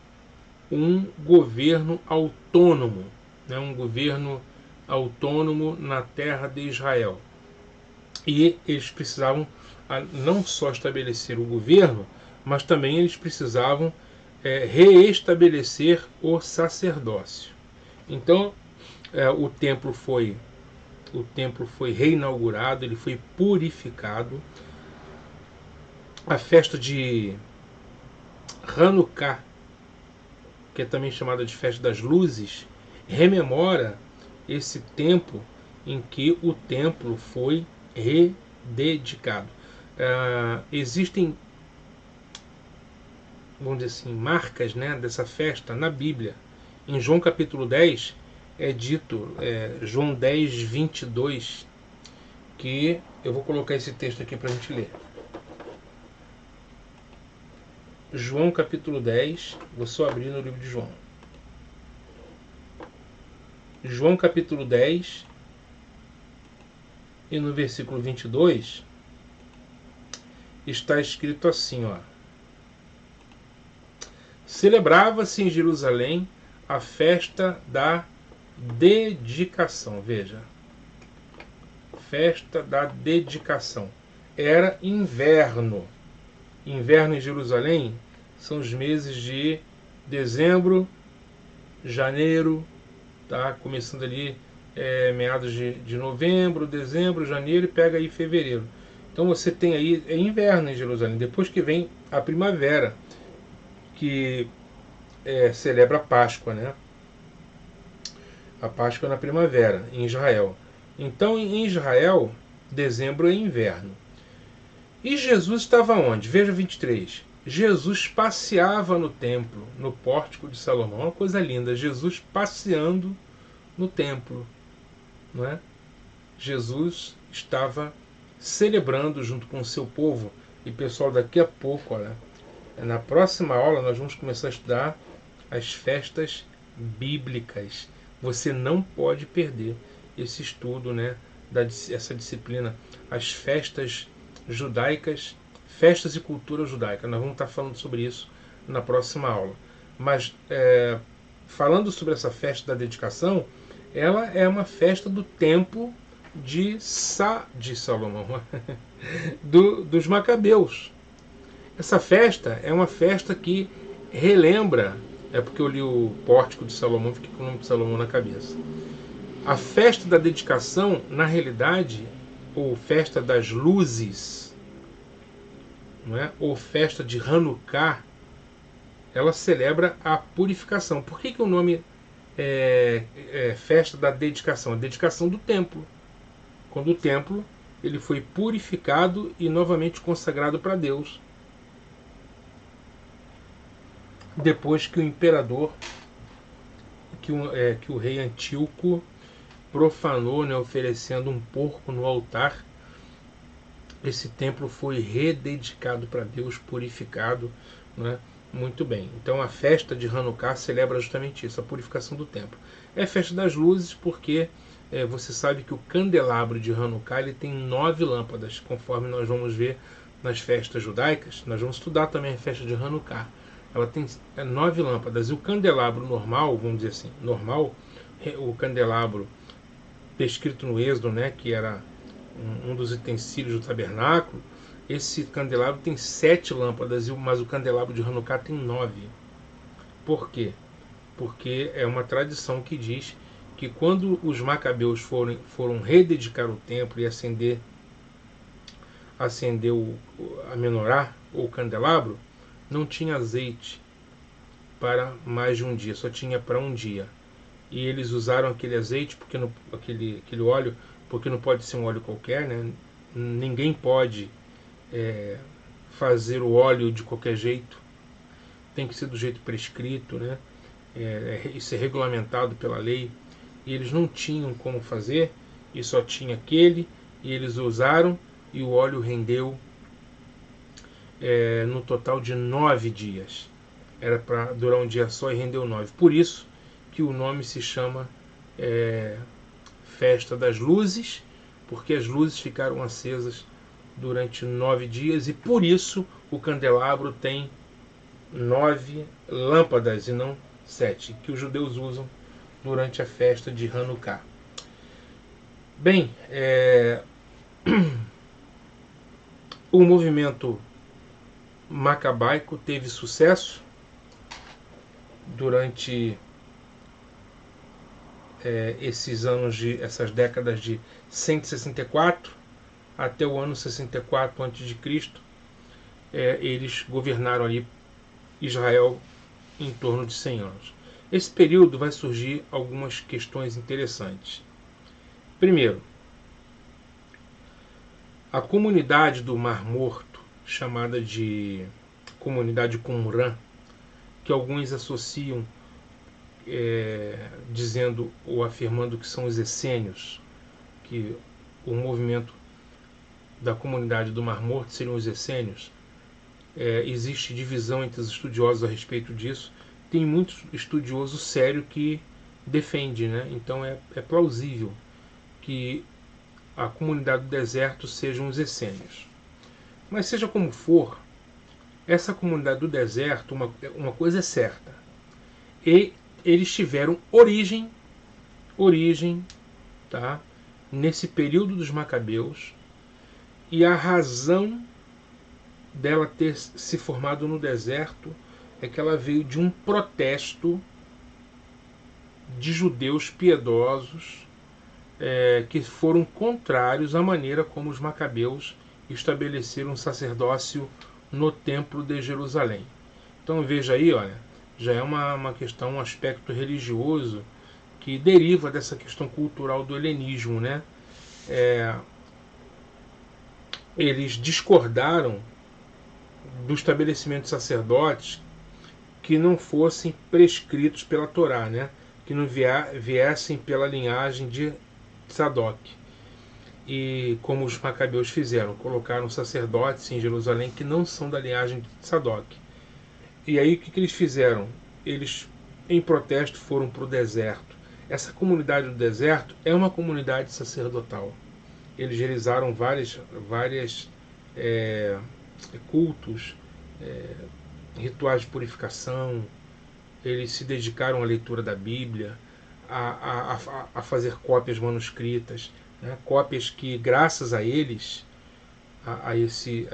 um governo autônomo, um governo autônomo na terra de Israel. E eles precisavam não só estabelecer o governo, mas também eles precisavam reestabelecer o sacerdócio. Então, o templo foi reinaugurado, ele foi purificado. A festa de Hanukkah, que é também chamada de festa das luzes, rememora esse tempo em que o templo foi rededicado. Existem, vamos dizer assim, marcas, dessa festa na Bíblia. Em João capítulo 10 é dito, João 10, 22, que eu vou colocar esse texto aqui para a gente ler. João capítulo 10, vou só abrir no livro de João. João capítulo 10, e no versículo 22, está escrito assim, celebrava-se em Jerusalém a festa da dedicação. Veja, festa da dedicação. Era inverno. Inverno em Jerusalém são os meses de dezembro, janeiro, começando ali meados de novembro, dezembro, janeiro e pega aí fevereiro. Então você tem aí inverno em Jerusalém. Depois que vem a primavera, que celebra a Páscoa, né? A Páscoa na primavera, em Israel. Então, em Israel, dezembro é inverno. E Jesus estava onde? Veja 23. Jesus passeava no templo, no pórtico de Salomão. Uma coisa linda, Jesus passeando no templo, não é? Jesus estava celebrando junto com o seu povo. E pessoal, daqui a pouco, olha, na próxima aula nós vamos começar a estudar as festas bíblicas. Você não pode perder esse estudo, né, essa disciplina, as festas judaicas, festas e cultura judaica. Nós vamos estar falando sobre isso na próxima aula. Mas falando sobre essa festa da dedicação, ela é uma festa do tempo de Salomão, dos Macabeus. Essa festa é uma festa que relembra, é porque eu li o Pórtico de Salomão, fiquei com o nome de Salomão na cabeça. A festa da dedicação, na realidade, ou festa das luzes, não é? Ou festa de Hanukkah, ela celebra a purificação. Por que o nome é festa da dedicação? A dedicação do templo. Quando o templo ele foi purificado e novamente consagrado para Deus, depois que o imperador, que o rei Antíoco profanou, né, oferecendo um porco no altar, esse templo foi rededicado para Deus, purificado, né? Muito bem. Então a festa de Hanukkah celebra justamente isso, a purificação do templo. É a festa das luzes porque você sabe que o candelabro de Hanukkah ele tem 9 lâmpadas, conforme nós vamos ver nas festas judaicas. Nós vamos estudar também a festa de Hanukkah. Ela tem 9 lâmpadas. E o candelabro normal, vamos dizer assim, normal, o candelabro descrito no Êxodo, né, que era um dos utensílios do tabernáculo, esse candelabro tem 7 lâmpadas, mas o candelabro de Hanukkah tem 9. Por quê? Porque é uma tradição que diz que quando os macabeus foram rededicar o templo e acender a menorá, ou o candelabro, não tinha azeite para mais de um dia, só tinha para um dia. E eles usaram aquele azeite, aquele óleo, porque não pode ser um óleo qualquer, né? Ninguém pode fazer o óleo de qualquer jeito, tem que ser do jeito prescrito, né? Isso é regulamentado pela lei. E eles não tinham como fazer, e só tinha aquele, e eles usaram, e o óleo rendeu no total de 9 dias. Era para durar um dia só e rendeu 9. Por isso que o nome se chama Festa das Luzes, porque as luzes ficaram acesas durante 9 dias, e por isso o candelabro tem 9 lâmpadas e não 7, que os judeus usam durante a festa de Hanukkah. Bem, o movimento macabaico teve sucesso durante essas décadas de 164 até o ano 64 a.C. Eles governaram ali Israel em torno de 100 anos. Esse período vai surgir algumas questões interessantes. Primeiro, a comunidade do Mar Morto, chamada de comunidade Qumran, que alguns associam dizendo ou afirmando que são os essênios, que o movimento da comunidade do Mar Morto seriam os essênios. Existe divisão entre os estudiosos a respeito disso. Tem muito estudioso sério que defende, né? Então é plausível que a comunidade do deserto sejam os essênios. Mas seja como for, essa comunidade do deserto, uma coisa é certa, e eles tiveram origem, tá, nesse período dos Macabeus, e a razão dela ter se formado no deserto é que ela veio de um protesto de judeus piedosos que foram contrários à maneira como os macabeus estabeleceram o sacerdócio no Templo de Jerusalém. Então veja aí, olha, já é uma questão, um aspecto religioso que deriva dessa questão cultural do helenismo, né? Eles discordaram do estabelecimento de sacerdotes que não fossem prescritos pela Torá, né? Que não viessem pela linhagem de Sadoc. E como os macabeus fizeram, colocaram sacerdotes em Jerusalém que não são da linhagem de Sadoc. E aí o que eles fizeram? Eles, em protesto, foram para o deserto. Essa comunidade do deserto é uma comunidade sacerdotal. Eles realizaram várias cultos, rituais de purificação. Eles se dedicaram à leitura da Bíblia, a fazer cópias manuscritas, né? Cópias que, graças a eles,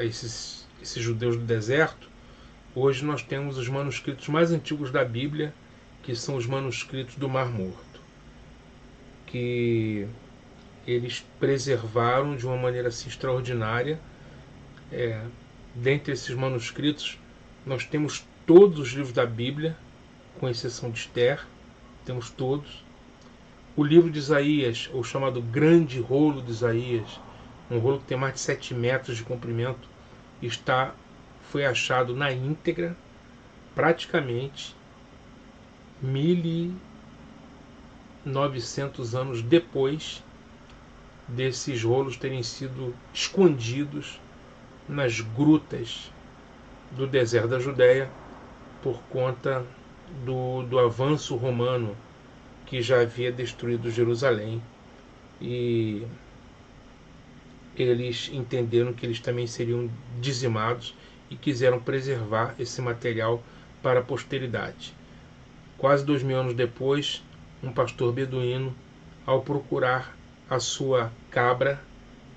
esses judeus do deserto, hoje nós temos os manuscritos mais antigos da Bíblia, que são os manuscritos do Mar Morto, que eles preservaram de uma maneira assim extraordinária. Dentre esses manuscritos, nós temos todos os livros da Bíblia, com exceção de Esther, temos todos. O livro de Isaías, ou chamado Grande Rolo de Isaías, um rolo que tem mais de 7 metros de comprimento, foi achado na íntegra, praticamente 1900 anos depois desses rolos terem sido escondidos nas grutas do deserto da Judéia por conta do avanço romano que já havia destruído Jerusalém, e eles entenderam que eles também seriam dizimados e quiseram preservar esse material para a posteridade. Quase 2000 anos depois, um pastor beduíno, ao procurar a sua cabra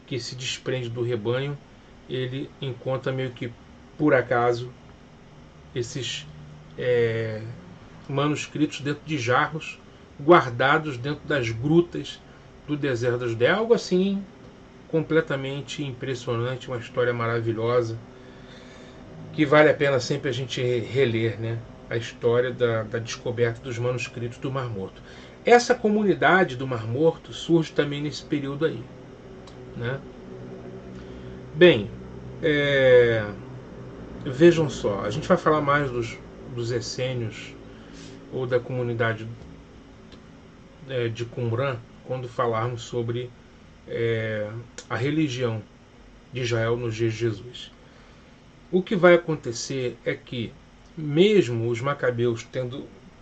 que se desprende do rebanho, ele encontra meio que por acaso esses manuscritos dentro de jarros, guardados dentro das grutas do deserto da Judéia. Algo assim completamente impressionante, uma história maravilhosa que vale a pena sempre a gente reler, né? A história da descoberta dos manuscritos do Mar Morto. Essa comunidade do Mar Morto surge também nesse período aí, né? Bem, vejam só, a gente vai falar mais dos essênios ou da comunidade de Qumran quando falarmos sobre a religião de Israel nos dias de Jesus. O que vai acontecer é que, mesmo os macabeus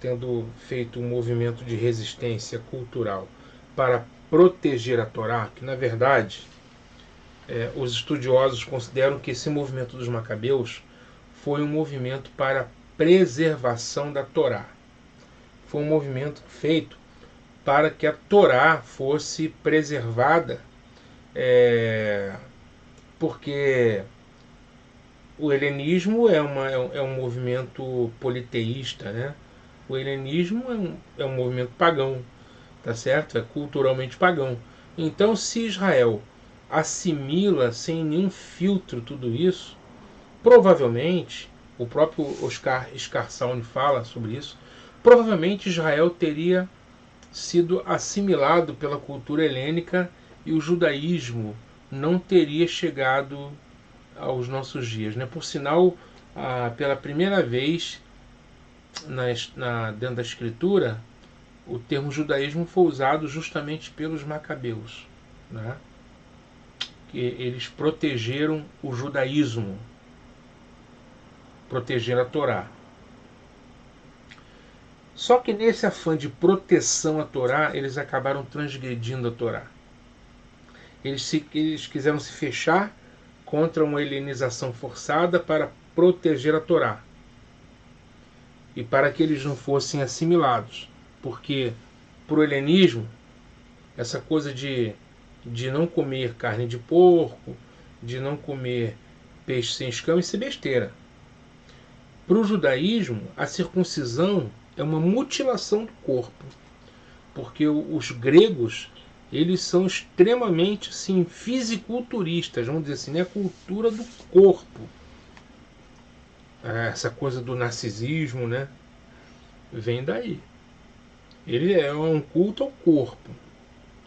tendo feito um movimento de resistência cultural para proteger a Torá, que na verdade os estudiosos consideram que esse movimento dos macabeus foi um movimento para preservação da Torá. Foi um movimento feito para que a Torá fosse preservada, porque o helenismo é um movimento politeísta, né? O helenismo é um movimento pagão, tá certo? É culturalmente pagão. Então, se Israel assimila sem nenhum filtro tudo isso, provavelmente, o próprio Oscar Scarsauni fala sobre isso, provavelmente Israel teria sido assimilado pela cultura helênica e o judaísmo não teria chegado aos nossos dias, né? Por sinal, pela primeira vez dentro da escritura, o termo judaísmo foi usado justamente pelos macabeus, né? Que eles protegeram o judaísmo, protegeram a Torá. Só que nesse afã de proteção à Torá, eles acabaram transgredindo a Torá. Eles quiseram se fechar contra uma helenização forçada para proteger a Torá e para que eles não fossem assimilados, porque para o helenismo essa coisa de não comer carne de porco, de não comer peixe sem escama, isso é besteira. Para o judaísmo, a circuncisão é uma mutilação do corpo, porque os gregos eles são extremamente assim, fisiculturistas, vamos dizer assim, né? A cultura do corpo. Essa coisa do narcisismo, né? Vem daí. Ele é um culto ao corpo,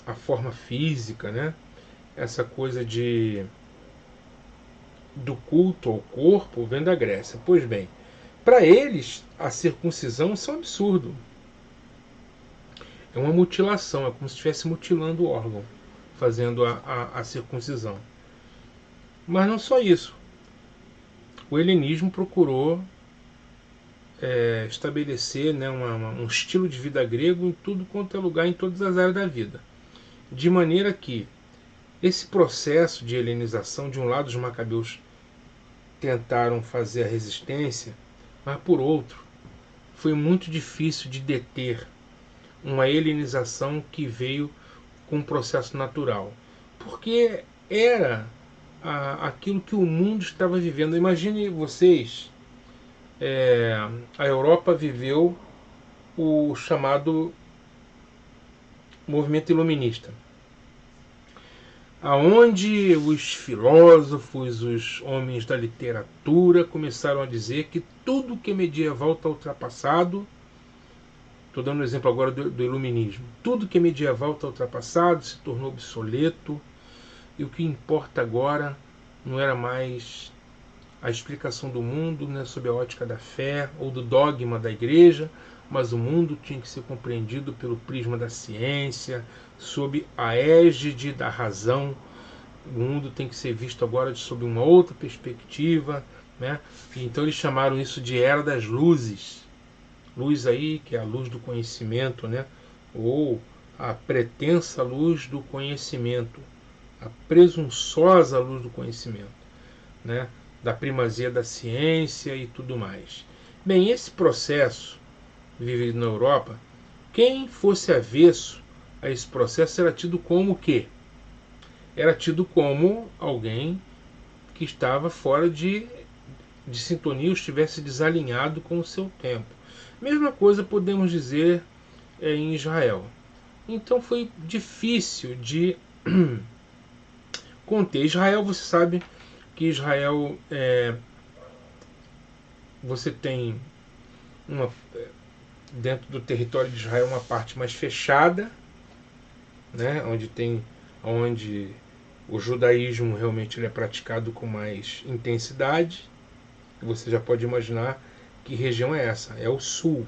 a forma física, né? Essa coisa do culto ao corpo vem da Grécia. Pois bem, para eles a circuncisão é um absurdo. É uma mutilação, é como se estivesse mutilando o órgão, fazendo a circuncisão. Mas não só isso. O helenismo procurou estabelecer, né, um estilo de vida grego em tudo quanto é lugar, em todas as áreas da vida. De maneira que esse processo de helenização, de um lado os macabeus tentaram fazer a resistência, mas por outro, foi muito difícil de deter uma helenização que veio com um processo natural. Porque era aquilo que o mundo estava vivendo. Imagine vocês, a Europa viveu o chamado movimento iluminista, aonde os filósofos, os homens da literatura começaram a dizer que tudo que é medieval está ultrapassado. Estou dando um exemplo agora do iluminismo. Tudo que é medieval está ultrapassado, se tornou obsoleto, e o que importa agora não era mais a explicação do mundo, né, sob a ótica da fé ou do dogma da igreja, mas o mundo tinha que ser compreendido pelo prisma da ciência, sob a égide da razão. O mundo tem que ser visto agora sob uma outra perspectiva, né? Então eles chamaram isso de Era das Luzes. Luz aí, que é a luz do conhecimento, né? Ou a pretensa luz do conhecimento, a presunçosa luz do conhecimento, né? Da primazia da ciência e tudo mais. Bem, esse processo vivido na Europa, quem fosse avesso a esse processo era tido como o quê? Era tido como alguém que estava fora de sintonia, ou estivesse desalinhado com o seu tempo. Mesma coisa podemos dizer em Israel. Então foi difícil de conter. Israel, você sabe que Israel você tem dentro do território de Israel uma parte mais fechada, né, onde o judaísmo realmente ele é praticado com mais intensidade. Você já pode imaginar que região é essa. É o sul.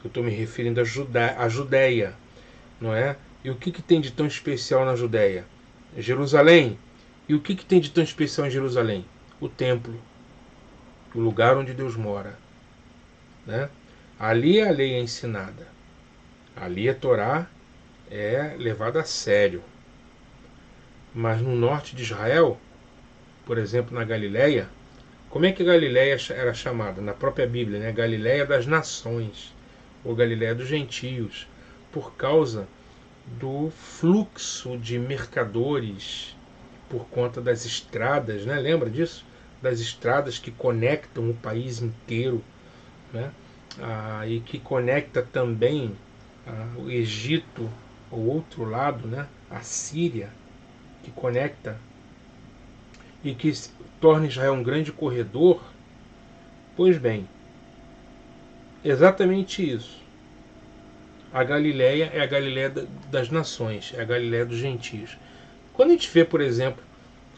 Eu estou me referindo à Judéia, não é? E o que tem de tão especial na Judéia? Jerusalém. E o que tem de tão especial em Jerusalém? O templo, o lugar onde Deus mora, né? Ali a lei é ensinada. Ali a Torá é levada a sério. Mas no norte de Israel, por exemplo, na Galileia, como é que a Galileia era chamada? Na própria Bíblia, né? Galileia das nações, ou Galileia dos gentios, por causa do fluxo de mercadores por conta das estradas, né? Lembra disso? Das estradas que conectam o país inteiro, né? E que conecta também o Egito, o outro lado, né? A Síria, que conecta e que torna Israel um grande corredor. Pois bem, exatamente isso. A Galileia é a Galileia das nações, é a Galileia dos gentios. Quando a gente vê, por exemplo,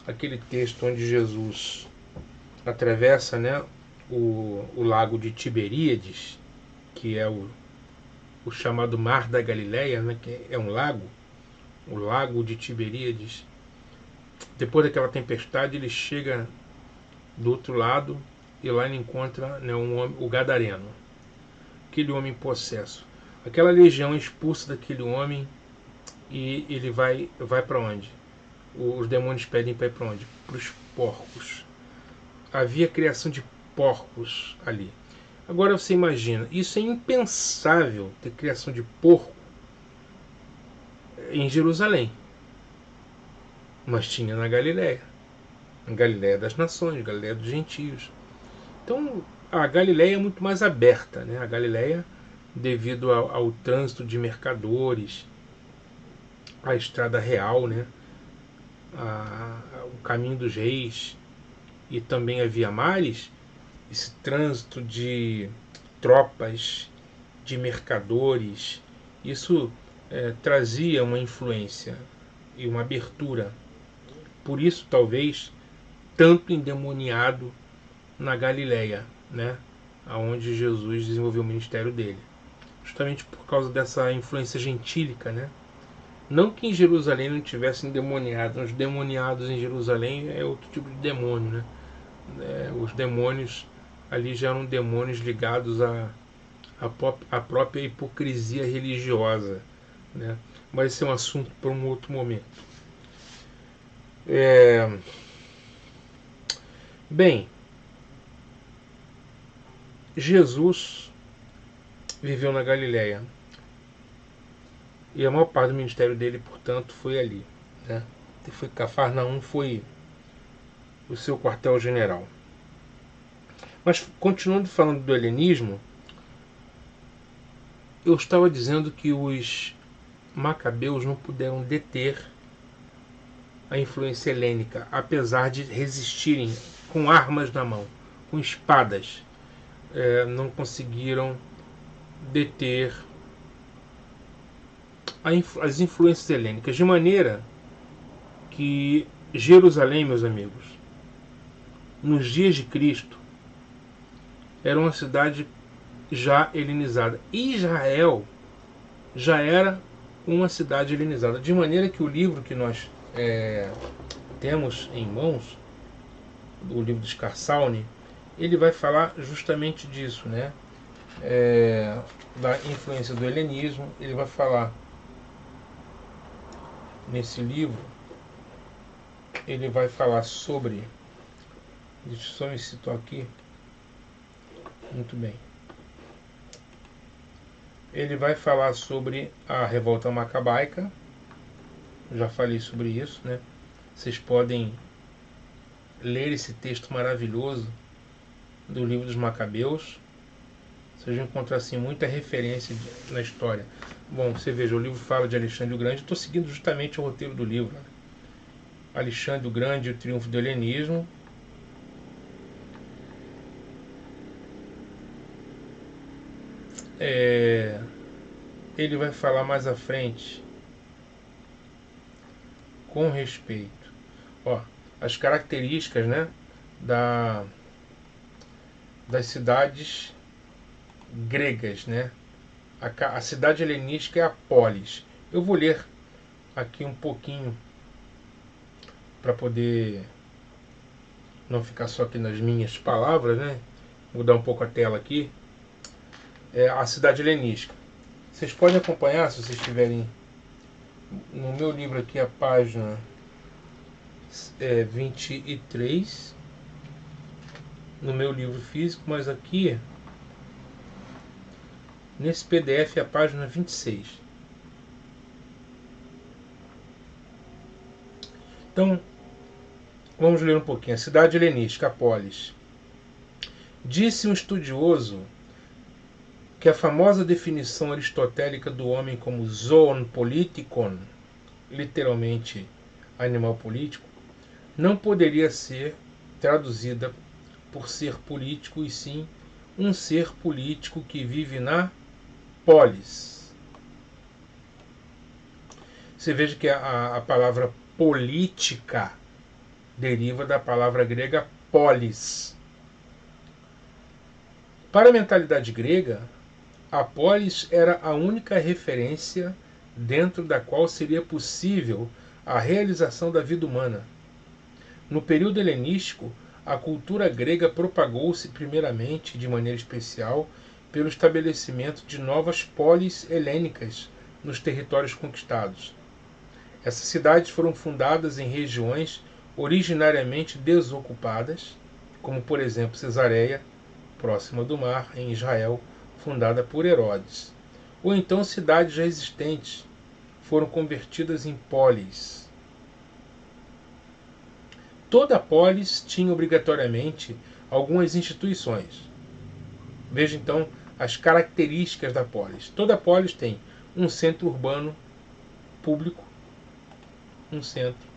aquele texto onde Jesus atravessa, né, o lago de Tiberíades, que é o chamado Mar da Galileia, né, que é um lago, o lago de Tiberíades. Depois daquela tempestade, ele chega do outro lado e lá ele encontra, né, o Gadareno, aquele homem possesso. Aquela legião é expulsa daquele homem e ele vai para onde? Os demônios pedem para ir para onde? Para os porcos. Havia criação de porcos ali. Agora você imagina, isso é impensável ter criação de porco em Jerusalém. Mas tinha na Galileia. A Galileia das nações, a Galileia dos gentios. Então a Galileia é muito mais aberta, né? A Galileia, devido ao trânsito de mercadores, a estrada real, né? O caminho dos reis e também a Via Maris, esse trânsito de tropas, de mercadores, isso trazia uma influência e uma abertura. Por isso, talvez, tanto endemoniado na Galileia, né? Onde Jesus desenvolveu o ministério dele. Justamente por causa dessa influência gentílica, né? Não que em Jerusalém não tivessem demoniados. Os demoniados em Jerusalém é outro tipo de demônio, né? Os demônios ali já eram demônios ligados à própria hipocrisia religiosa, né? Mas esse é um assunto para um outro momento. Bem, Jesus viveu na Galileia e a maior parte do ministério dele, portanto, foi ali, né? Cafarnaum foi o seu quartel-general. Mas, continuando falando do helenismo, eu estava dizendo que os macabeus não puderam deter a influência helênica, apesar de resistirem com armas na mão, com espadas. Não conseguiram deter as influências helênicas, de maneira que Jerusalém, meus amigos, nos dias de Cristo, era uma cidade já helenizada. Israel já era uma cidade helenizada, de maneira que o livro que nós temos em mãos, o livro de Scarsauni, ele vai falar justamente disso, né? Da influência do helenismo. Ele vai falar nesse livro, ele vai falar sobre, deixa eu só me situar aqui, muito bem, ele vai falar sobre a revolta macabaica. Já falei sobre isso, né? Vocês podem ler esse texto maravilhoso do livro dos Macabeus. Vocês vão encontrar assim muita referência na história. Bom, você veja, o livro fala de Alexandre o Grande. Estou seguindo justamente o roteiro do livro, né? Alexandre o Grande e o triunfo do helenismo. Ele vai falar mais à frente com respeito, as características, né, das cidades gregas, né? A cidade helenística é a polis. Eu vou ler aqui um pouquinho para poder não ficar só aqui nas minhas palavras, né? Mudar um pouco a tela aqui. A cidade helenística. Vocês podem acompanhar, se vocês estiverem no meu livro aqui, a página 23, no meu livro físico, mas aqui nesse PDF a página 26. Então, vamos ler um pouquinho. A cidade helenística, a polis. Disse um estudioso que a famosa definição aristotélica do homem como zoon politikon, literalmente animal político, não poderia ser traduzida por ser político, e sim um ser político que vive na polis. Você veja que a palavra política deriva da palavra grega polis. Para a mentalidade grega, a polis era a única referência dentro da qual seria possível a realização da vida humana. No período helenístico, a cultura grega propagou-se primeiramente, de maneira especial, pelo estabelecimento de novas polis helênicas nos territórios conquistados. Essas cidades foram fundadas em regiões originariamente desocupadas, como por exemplo Cesareia, próxima do mar, em Israel, fundada por Herodes. Ou então cidades já existentes foram convertidas em polis. Toda polis tinha obrigatoriamente algumas instituições. Veja então as características da polis. Toda polis tem um centro urbano público, um centro,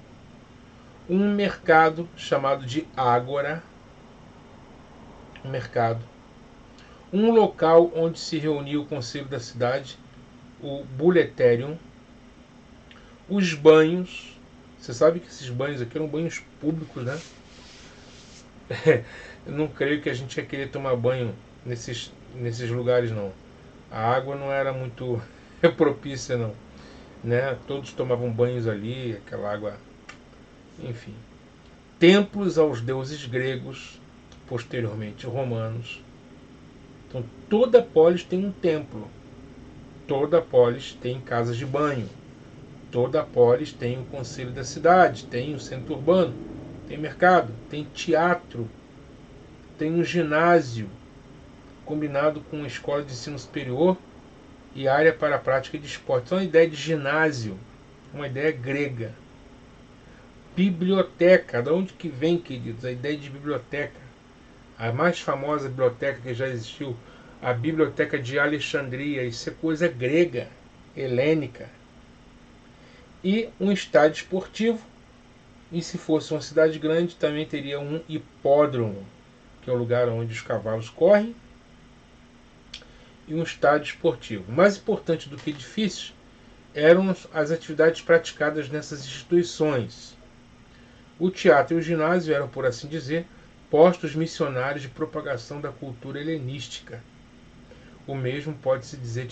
um mercado chamado de ágora, um mercado, um local onde se reunia o conselho da cidade, o Buleterium, os banhos. Você sabe que esses banhos aqui eram banhos públicos, né? Eu não creio que a gente ia querer tomar banho nesses lugares, não. A água não era muito propícia, não, né? Todos tomavam banhos ali, aquela água, enfim. Templos aos deuses gregos, posteriormente romanos. Então toda polis tem um templo, toda polis tem casas de banho, toda polis tem o conselho da cidade, tem o centro urbano, tem mercado, tem teatro, tem um ginásio combinado com uma escola de ensino superior e área para a prática de esporte. Então a ideia de ginásio, uma ideia grega. Biblioteca, de onde que vem, queridos, a ideia de biblioteca? A mais famosa biblioteca que já existiu, a Biblioteca de Alexandria, isso é coisa grega, helênica. E um estádio esportivo, e se fosse uma cidade grande, também teria um hipódromo, que é o lugar onde os cavalos correm, e um estádio esportivo. Mais importante do que edifícios eram as atividades praticadas nessas instituições. O teatro e o ginásio eram, por assim dizer, postos missionários de propagação da cultura helenística. O mesmo pode-se dizer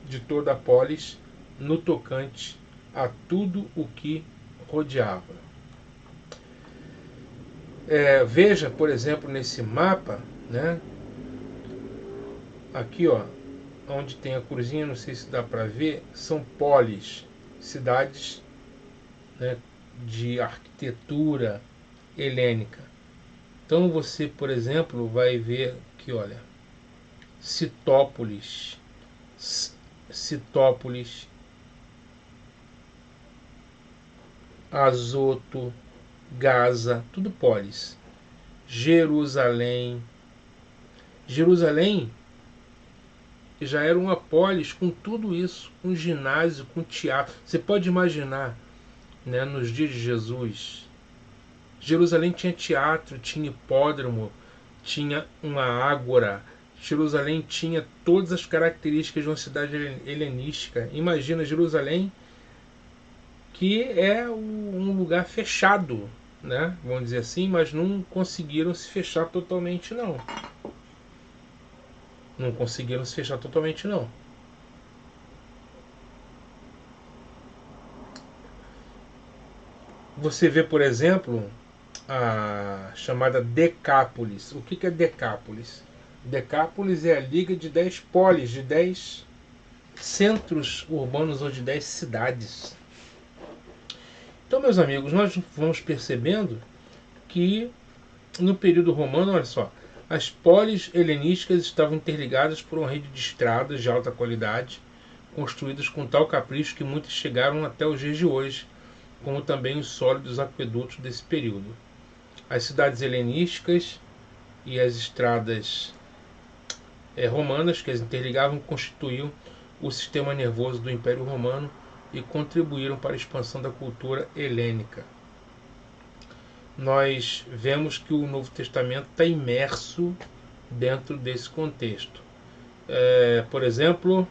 de toda a polis no tocante a tudo o que rodeava. Veja, por exemplo, nesse mapa, né? Aqui, ó, onde tem a cruzinha, não sei se dá para ver, são polis, cidades, né, de arquitetura helênica. Então você, por exemplo, vai ver que, olha, Citópolis, Azoto, Gaza, tudo polis. Jerusalém já era uma polis com tudo isso, com ginásio, com teatro. Você pode imaginar, né, nos dias de Jesus, Jerusalém tinha teatro, tinha hipódromo, tinha uma ágora. Jerusalém tinha todas as características de uma cidade helenística. Imagina Jerusalém, que é um lugar fechado, né? Vamos dizer assim, mas não conseguiram se fechar totalmente, não. Não conseguiram se fechar totalmente, não. Você vê, por exemplo, a chamada Decápolis. O que é Decápolis? Decápolis é a liga de 10 polis, de 10 centros urbanos ou de 10 cidades. Então, meus amigos, nós vamos percebendo que no período romano, olha só, as polis helenísticas estavam interligadas por uma rede de estradas de alta qualidade, construídas com tal capricho que muitas chegaram até os dias de hoje, como também os sólidos aquedutos desse período. As cidades helenísticas e as estradas romanas que as interligavam constituíam o sistema nervoso do Império Romano e contribuíram para a expansão da cultura helênica. Nós vemos que o Novo Testamento está imerso dentro desse contexto. Por exemplo,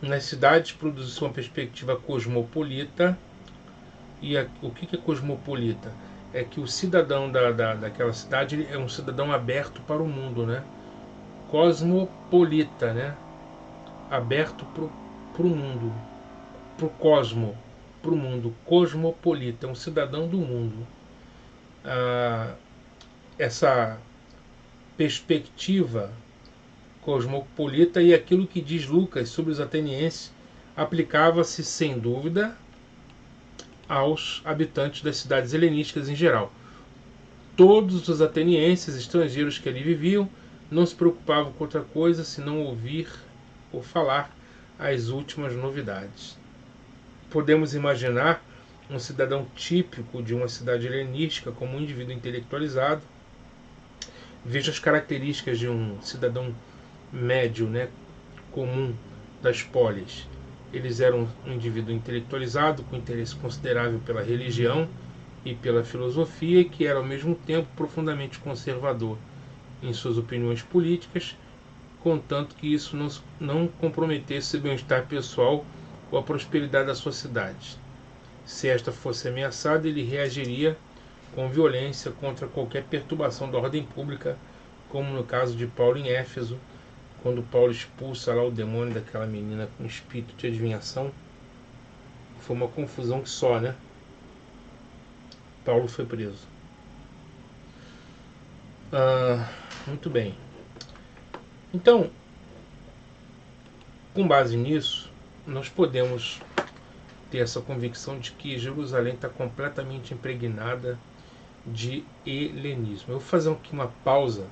nas cidades produziu uma perspectiva cosmopolita. E o que é cosmopolita? É que o cidadão daquela cidade é um cidadão aberto para o mundo, né? Cosmopolita, né? Aberto para o mundo, para o cosmo, para o mundo. Cosmopolita, é um cidadão do mundo. Essa perspectiva cosmopolita e aquilo que diz Lucas sobre os atenienses aplicava-se sem dúvida aos habitantes das cidades helenísticas em geral. Todos os atenienses, estrangeiros que ali viviam, não se preocupavam com outra coisa senão ouvir ou falar as últimas novidades. Podemos imaginar um cidadão típico de uma cidade helenística como um indivíduo intelectualizado. Veja as características de um cidadão médio, né, comum das polis. Eles eram um indivíduo intelectualizado, com interesse considerável pela religião e pela filosofia, e que era ao mesmo tempo profundamente conservador em suas opiniões políticas, contanto que isso não comprometesse seu bem-estar pessoal ou a prosperidade da sua cidade. Se esta fosse ameaçada, ele reagiria com violência contra qualquer perturbação da ordem pública, como no caso de Paulo em Éfeso, quando Paulo expulsa lá o demônio daquela menina com espírito de adivinhação. Foi uma confusão que só, né? Paulo foi preso. Muito bem. Então, com base nisso, nós podemos ter essa convicção de que Jerusalém está completamente impregnada de helenismo. Eu vou fazer aqui uma pausa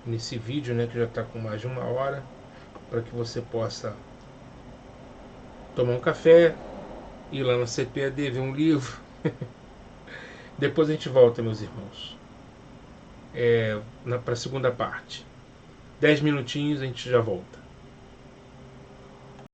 nesse vídeo, né, que já está com mais de 1 hora, para que você possa tomar um café, ir lá na CPAD, ver um livro. Depois a gente volta, meus irmãos, para a segunda parte. 10 minutinhos, a gente já volta.